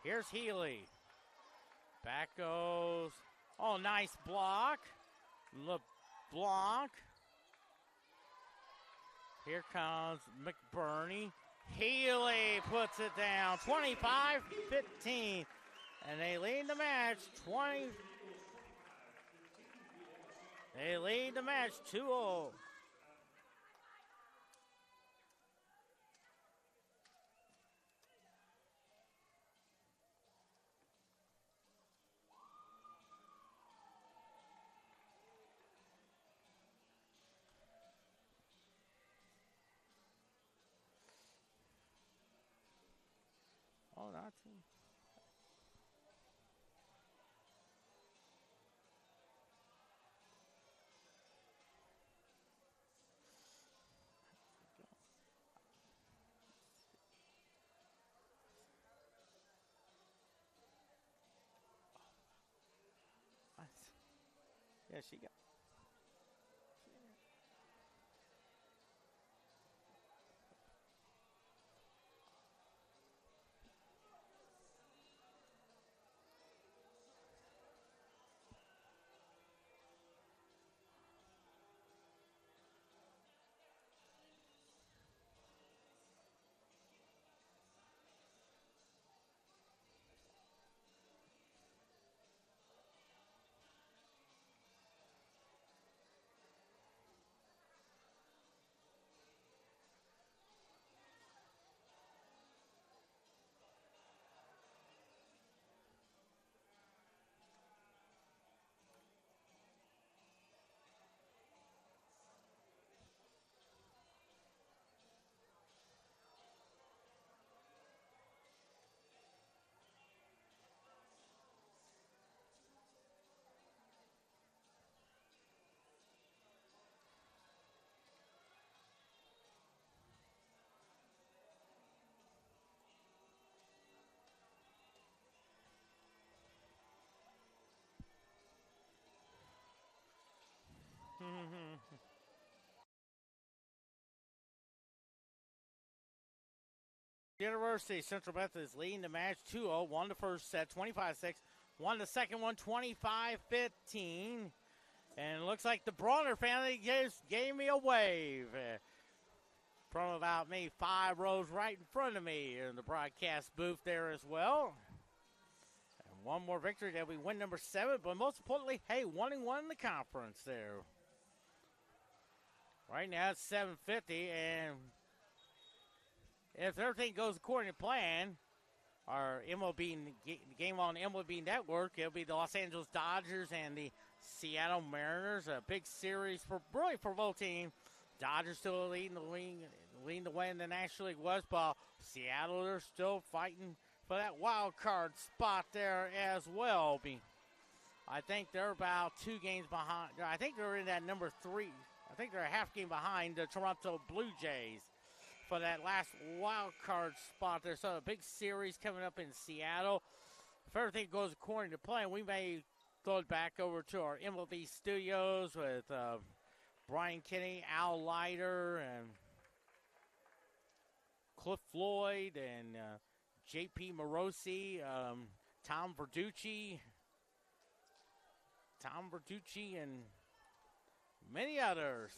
Here's Healy. Back goes. Oh, nice block. LeBlanc. Here comes McBurney. Healy puts it down. 25-15. And they lead the match 20. They lead the match 2-0. Watson. Yeah, she got. University Central Methodist leading the match 2-0. Won the first set 25-6. Won the second one 25-15. And it looks like the Bronner family gave me a wave from about maybe 5 rows right in front of me in the broadcast booth there as well. And one more victory that we win number 7, but most importantly, hey, 1-1 in the conference there. Right now it's 7:50, and if everything goes according to plan, our MLB game on MLB Network, it'll be the Los Angeles Dodgers and the Seattle Mariners. A big series for both teams. Dodgers still leading the way in the National League West, but Seattle are still fighting for that wild card spot there as well. I think they're about 2 games behind. I think they're in that number 3. I think they're a half game behind the Toronto Blue Jays for that last wild card spot there. So a big series coming up in Seattle. If everything goes according to plan, we may throw it back over to our MLB studios with Brian Kinney, Al Leiter, and Cliff Floyd, and J.P. Morosi, Tom Verducci, and many others.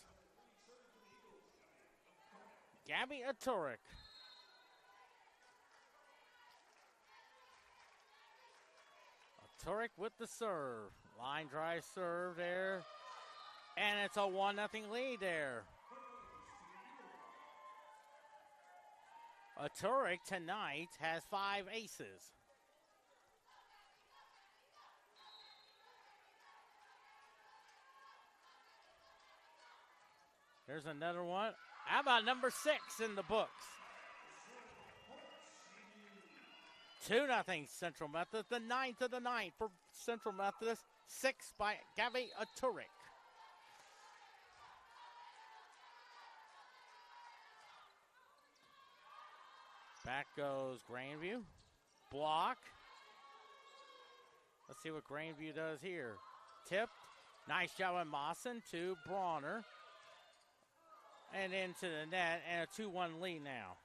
Gabby Aturek. Aturek with the serve. Line drive serve there. And it's a 1-0 lead there. Aturek tonight has 5 aces. There's another one. How about number 6 in the books? 2-0 Central Methodist. The 9th of the 9th for Central Methodist. 6 by Gabby Aturek. Back goes Grandview. Block. Let's see what Grandview does here. Tipped. Nice job on Mawson to Bronner. And into the net, and a 2-1 lead now.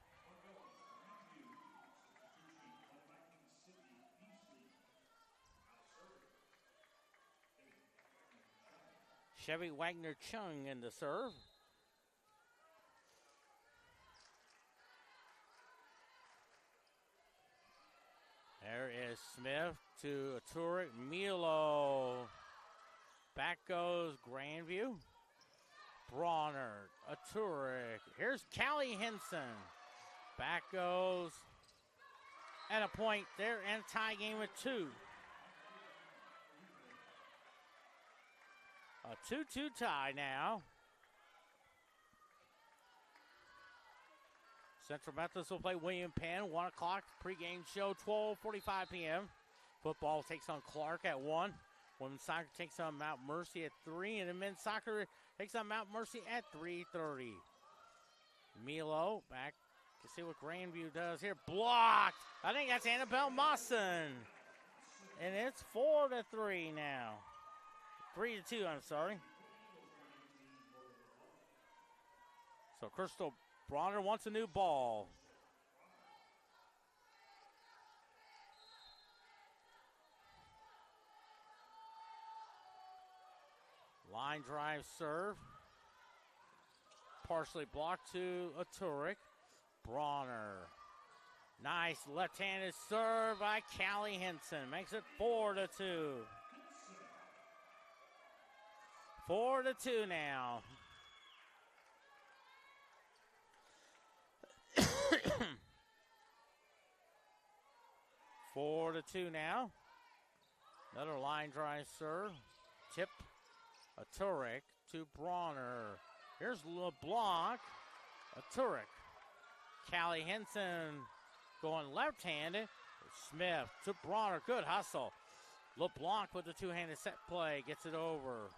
Chevy Wagner Chung in the serve. There is Smith to Aturek. Milo. Back goes Grandview. Bronner, Aturek. Here's Callie Henson. Back goes. And a point there, and a tie game at 2. A 2-2 tie now. Central Methodist will play William Penn. 1 o'clock pregame show, 12:45 p.m. Football takes on Clark at 1. Women's soccer takes on Mount Mercy at 3. And then men's soccer takes on Mount Mercy at 3:30. Milo back to see what Grandview does here. Blocked. I think that's Annabelle Mawson. And it's 4-3 now. 3-2, I'm sorry. So Crystal Bronner wants a new ball. Line drive serve. Partially blocked to Aturik. Bronner. Nice left-handed serve by Callie Henson. Makes it 4-2. 4-2 now. Four to 2 now. Another line drive serve. Tip. Aturik to Bronner. Here's LeBlanc. Aturik. Callie Henson going left-handed. Smith to Bronner. Good hustle. LeBlanc with the two-handed set play. Gets it over.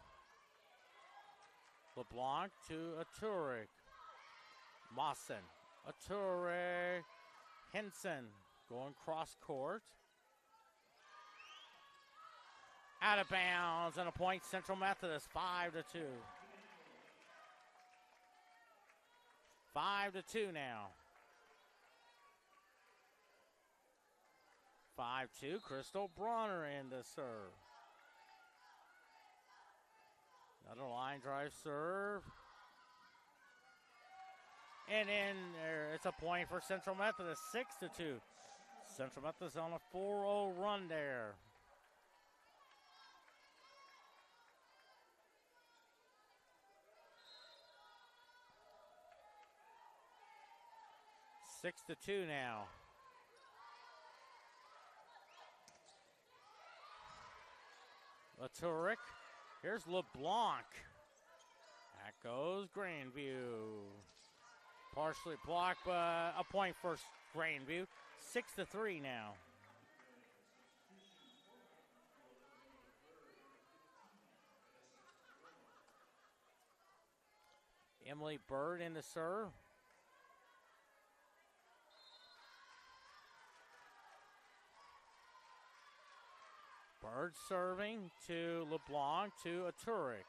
LeBlanc to Aturik. Mawson. Aturik. Henson going cross court. Out of bounds and a point, Central Methodist, 5-2. 5-2 now. 5-2, Crystal Bronner in the serve. Another line drive serve. And in there, it's a point for Central Methodist, 6-2. Central Methodist on a 4-0 run there. Six to 2 now. Aturik. Here's LeBlanc. That goes Grandview. Partially blocked, but a point for Grandview. 6-3 now. Emily Bird in the serve. Bird serving to LeBlanc to Aturik.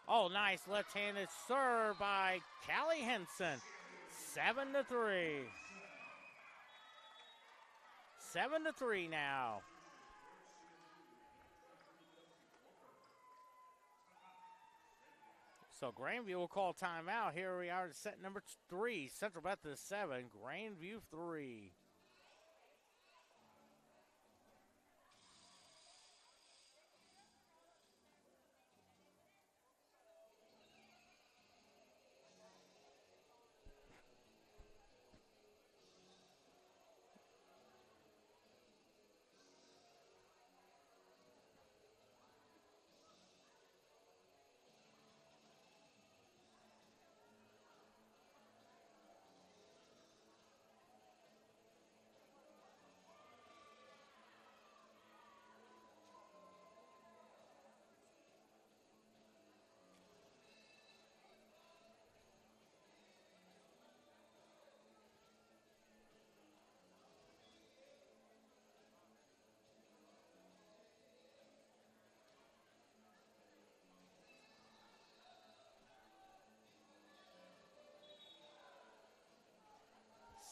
Oh, nice left-handed serve by Callie Henson. 7-3. 7-3 now. So Grandview will call timeout. Here we are at set number 3. Central Methodist 7, Grandview 3.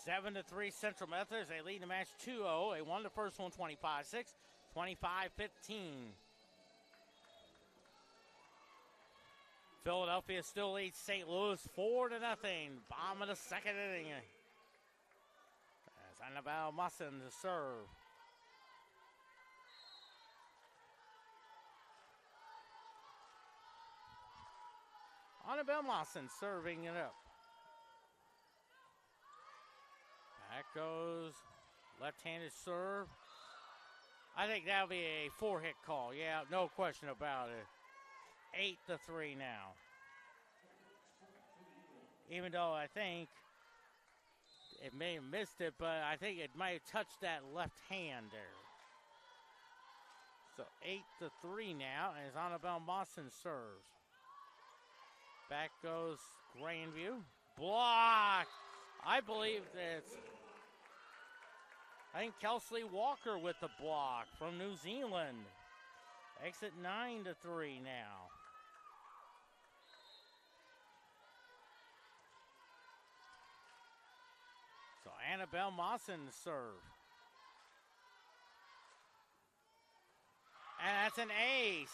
Seven to 3 Central Methodist. They lead the match 2-0. They won the first one 25-6, 25-15. Philadelphia still leads St. Louis 4-0. Bottom of the second inning. As Annabelle Musson to serve. Annabelle Musson serving it up. Back goes left-handed serve. I think that'll be a 4-hit call. Yeah, no question about it. 8-3 now. Even though I think It may have missed it, but I think it might have touched that left hand there. So 8-3 now, and it's Annabelle Mawson serves. Back goes Grandview. Block! I believe I think Kelsey Walker with the block from New Zealand. Exit 9-3 now. So Annabelle Mawson to serve. And that's an ace.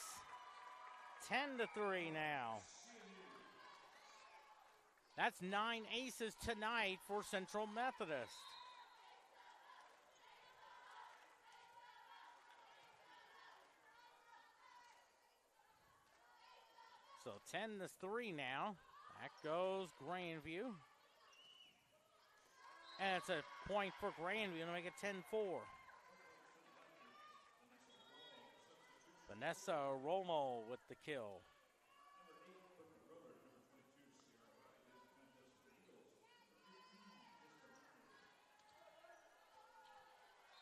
10-3 now. That's 9 aces tonight for Central Methodist. So 10-3 now. Back goes Grandview. And it's a point for Grandview to make it 10-4. Vanessa Romo with the kill.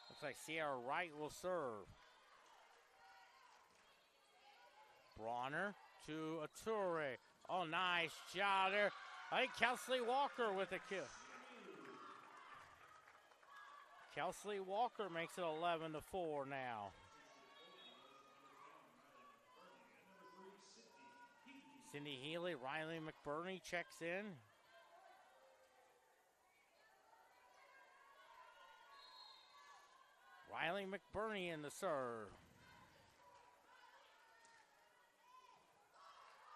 Looks like Sierra Wright will serve. Bronner to Ature. Oh, nice job there. I think Kelsey Walker with the kill. Kelsey Walker makes it 11-4 now. Cindy Healy, Riley McBurney checks in. Riley McBurney in the serve.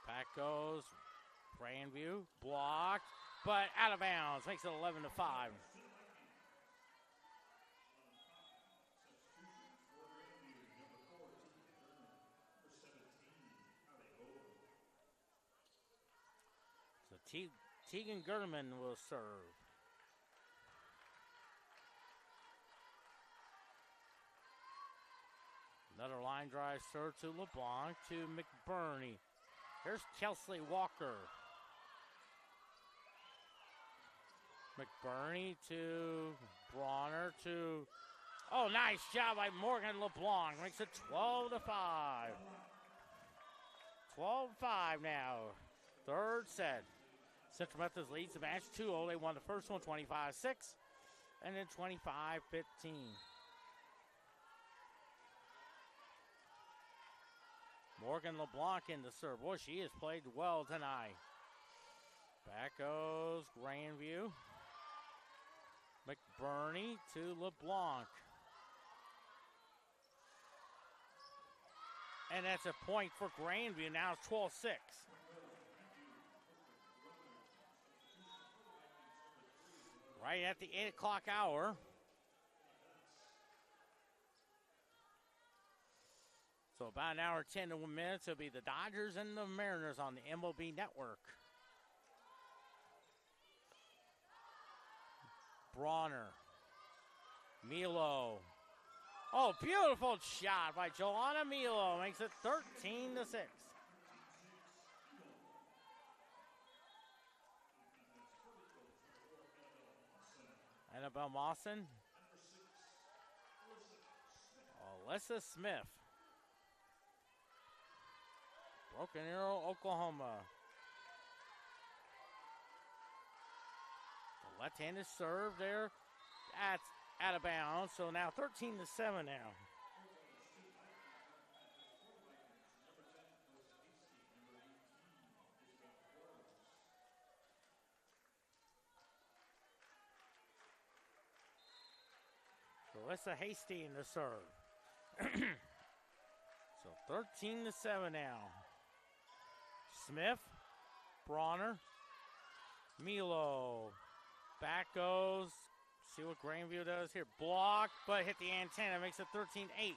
Back goes Grandview, blocked, but out of bounds, makes it 11-5. So Tegan German will serve. Another line drive serve to LeBlanc to McBurney. Here's Kelsey Walker. McBurney to Bronner to... Oh, nice job by Morgan LeBlanc. Makes it 12-5. 12-5 now. Third set. Central Methodist leads the match 2-0. They won the first one 25-6 and then 25-15. Morgan LeBlanc in the serve. Boy, she has played well tonight. Back goes Grandview. McBurney to LeBlanc. And that's a point for Grandview. Now it's 12-6. Right at the 8 o'clock hour. So about an hour, 10 minutes, it'll be the Dodgers and the Mariners on the MLB Network. Bronner. Milo. Oh, beautiful shot by Joanna Milo. Makes it 13-6. Annabelle Mawson. Alyssa Smith. Broken Arrow, Oklahoma. The left-handed serve there. That's out of bounds. So now 13-7 now. Alyssa Hasty in the serve. So 13-7 now. Smith, Bronner, Milo. Back goes. See what Grandview does here. Blocked, but hit the antenna. Makes it 13-8.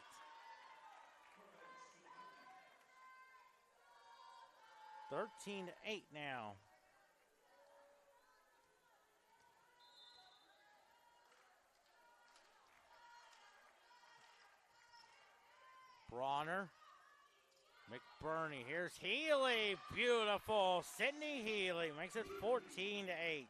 $13-8 now. Bronner. McBurney. Here's Healy. Beautiful. Sydney Healy makes it 14-8.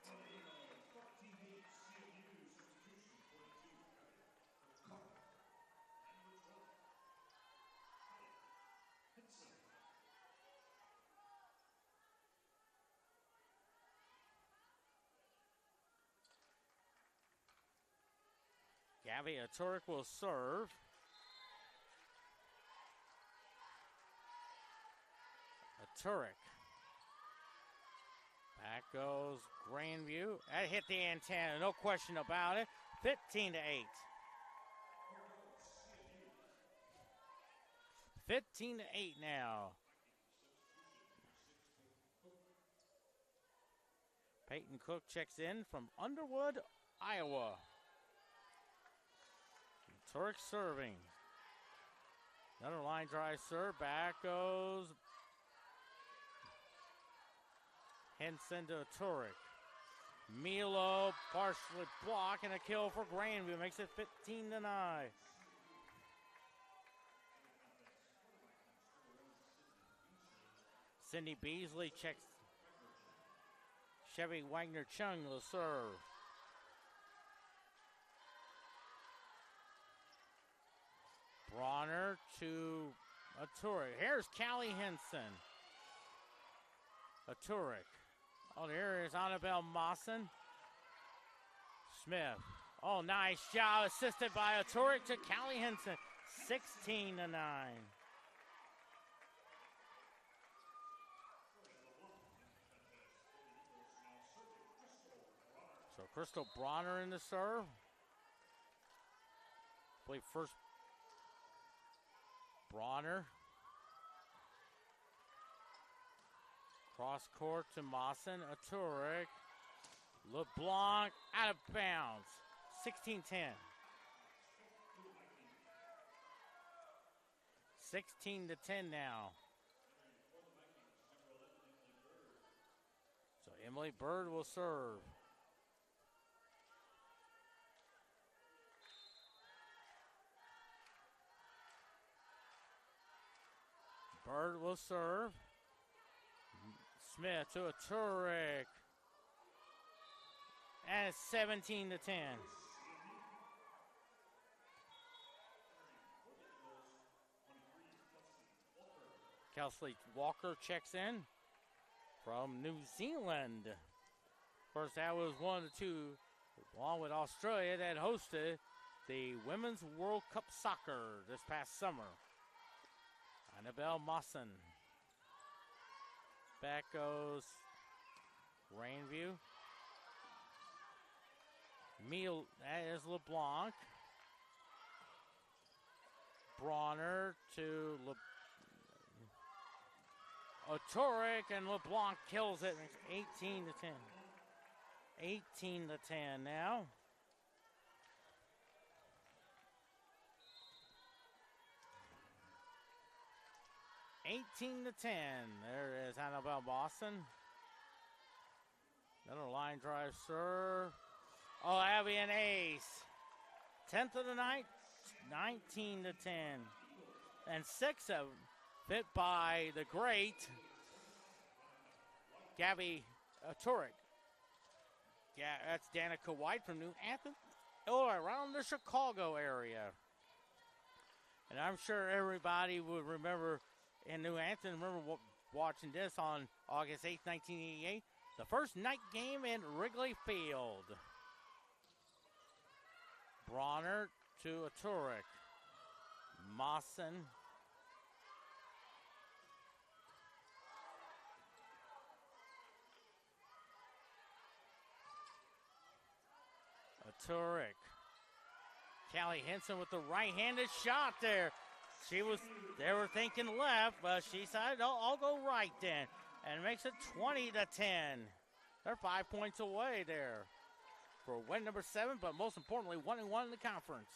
Gabby Turek will serve. Turek. Back goes Grandview. That hit the antenna, no question about it. 15-8. 15-8 now. Peyton Cook checks in from Underwood, Iowa. Turek serving. Another line drive serve. Back goes Henson to Turek. Milo partially blocked and a kill for Grandview. Makes it 15-9. Cindy Beasley checks. Chevy Wagner Chung will serve. Bronner to Turek. Here's Callie Henson. Turek. Oh, there is Annabelle Mawson. Smith. Oh, nice job. Assisted by Turek to Callie Henson. 16-9. So Crystal Bronner in the serve. I believe first Bronner. Cross court to Mawson. Turek. LeBlanc out of bounds. 16-10. 16-10 now. So Emily Bird will serve. Bird will serve. Smith to Turek. And it's 17-10. Kelsey Walker checks in from New Zealand. Of course, that was one of the two, along with Australia, that hosted the Women's World Cup Soccer this past summer. Annabelle Mawson. Back goes Grandview. That is LeBlanc. Bronner to Turek, and LeBlanc kills it. 18-10. 18-10 now. (18-10). There is Annabelle Boston. Another line drive serve. Oh, that'll be an ace. 10th of the night, 19-10. And 6 of it by the great Gabby Turek. Yeah, that's Danica White from New Athens, Illinois, around the Chicago area. And I'm sure everybody would remember in New Athens, watching this on August 8th, 1988, the first night game in Wrigley Field. Bronner to Turek. Mawson. Turek. Callie Henson with the right-handed shot there. They were thinking left, but she decided, I'll go right then. And makes it 20-10. They're 5 points away there for win number 7, but most importantly, 1-1 in the conference.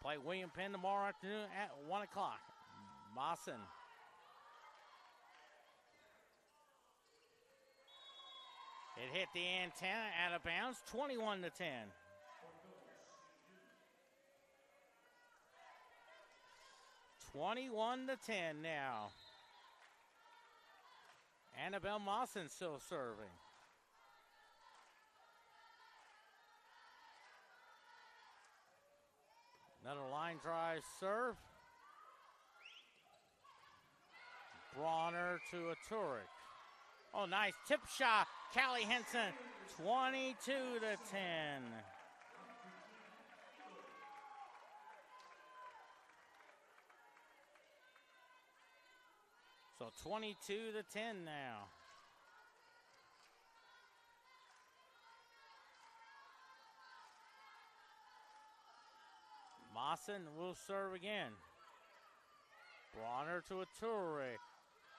Play William Penn tomorrow afternoon at 1 o'clock. Mawson. It hit the antenna out of bounds, 21-10. 21-10 now. Annabelle Mawson still serving. Another line drive serve. Bronner to Turek. Oh, nice tip shot. Callie Henson, 22-10. So 22-10 now. Mawson will serve again. Bronner to a Toure.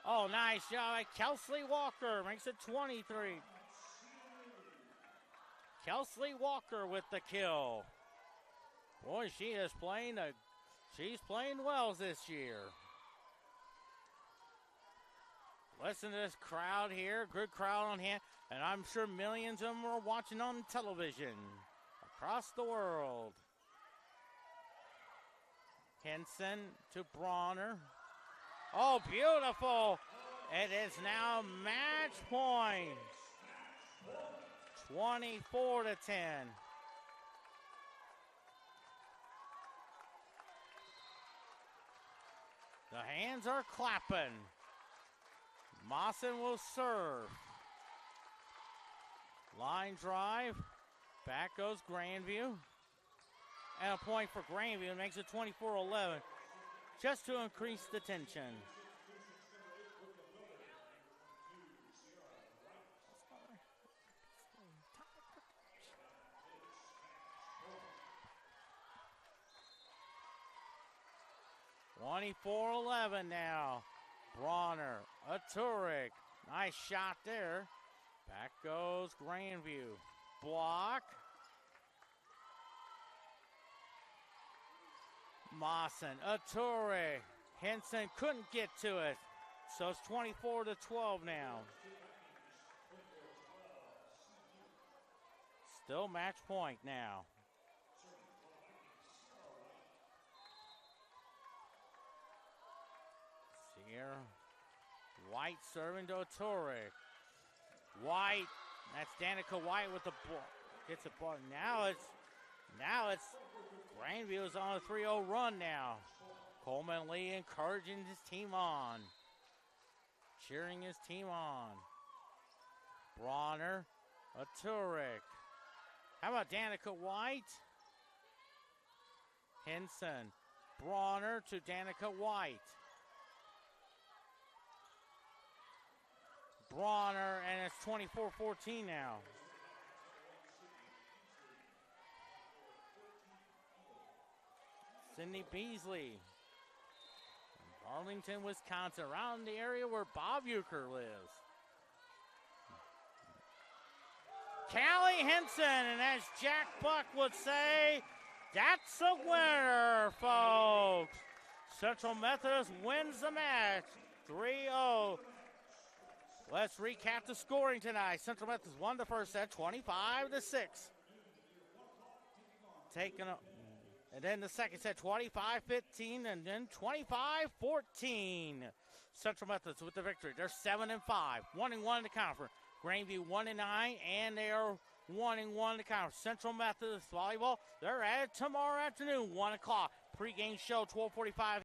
Oh, nice job. Kelsley Walker makes it 23. Kelsley Walker with the kill. Boy, she's playing well this year. Listen to this crowd here. Good crowd on hand. And I'm sure millions of them are watching on television across the world. Henson to Bronner. Oh, beautiful. It is now match point. 24-10. The hands are clapping. Mawson will serve. Line drive. Back goes Grandview. And a point for Grandview. It makes it 24-11. Just to increase the tension. 24-11 now. Bronner, a Turek. Nice shot there. Back goes Grandview. Block. Mawson, a Turek. Henson couldn't get to it. So it's 24-12 now. Still match point now. Here, White serving to Torre. White, that's Danica White with the ball. Gets the ball. Now it's Grandview is on a 3-0 run now. Coleman Lee encouraging his team on. Cheering his team on. Bronner, a Turek. How about Danica White? Henson, Bronner to Danica White. Bronner, and it's 24-14 now. Sydney Beasley. Arlington, Wisconsin, around the area where Bob Euchre lives. Callie Henson, and as Jack Buck would say, that's a winner, folks. Central Methodist wins the match, 3-0. Let's recap the scoring tonight. Central Methodist won the first set, 25-6. And then the second set, 25-15, and then 25-14. Central Methodist with the victory. They're 7-5, 1-1 in the conference. Grandview 1-9, and they are 1-1 in the conference. Central Methodist Volleyball, they're at it tomorrow afternoon, 1 o'clock. Pre-game show, 12:45.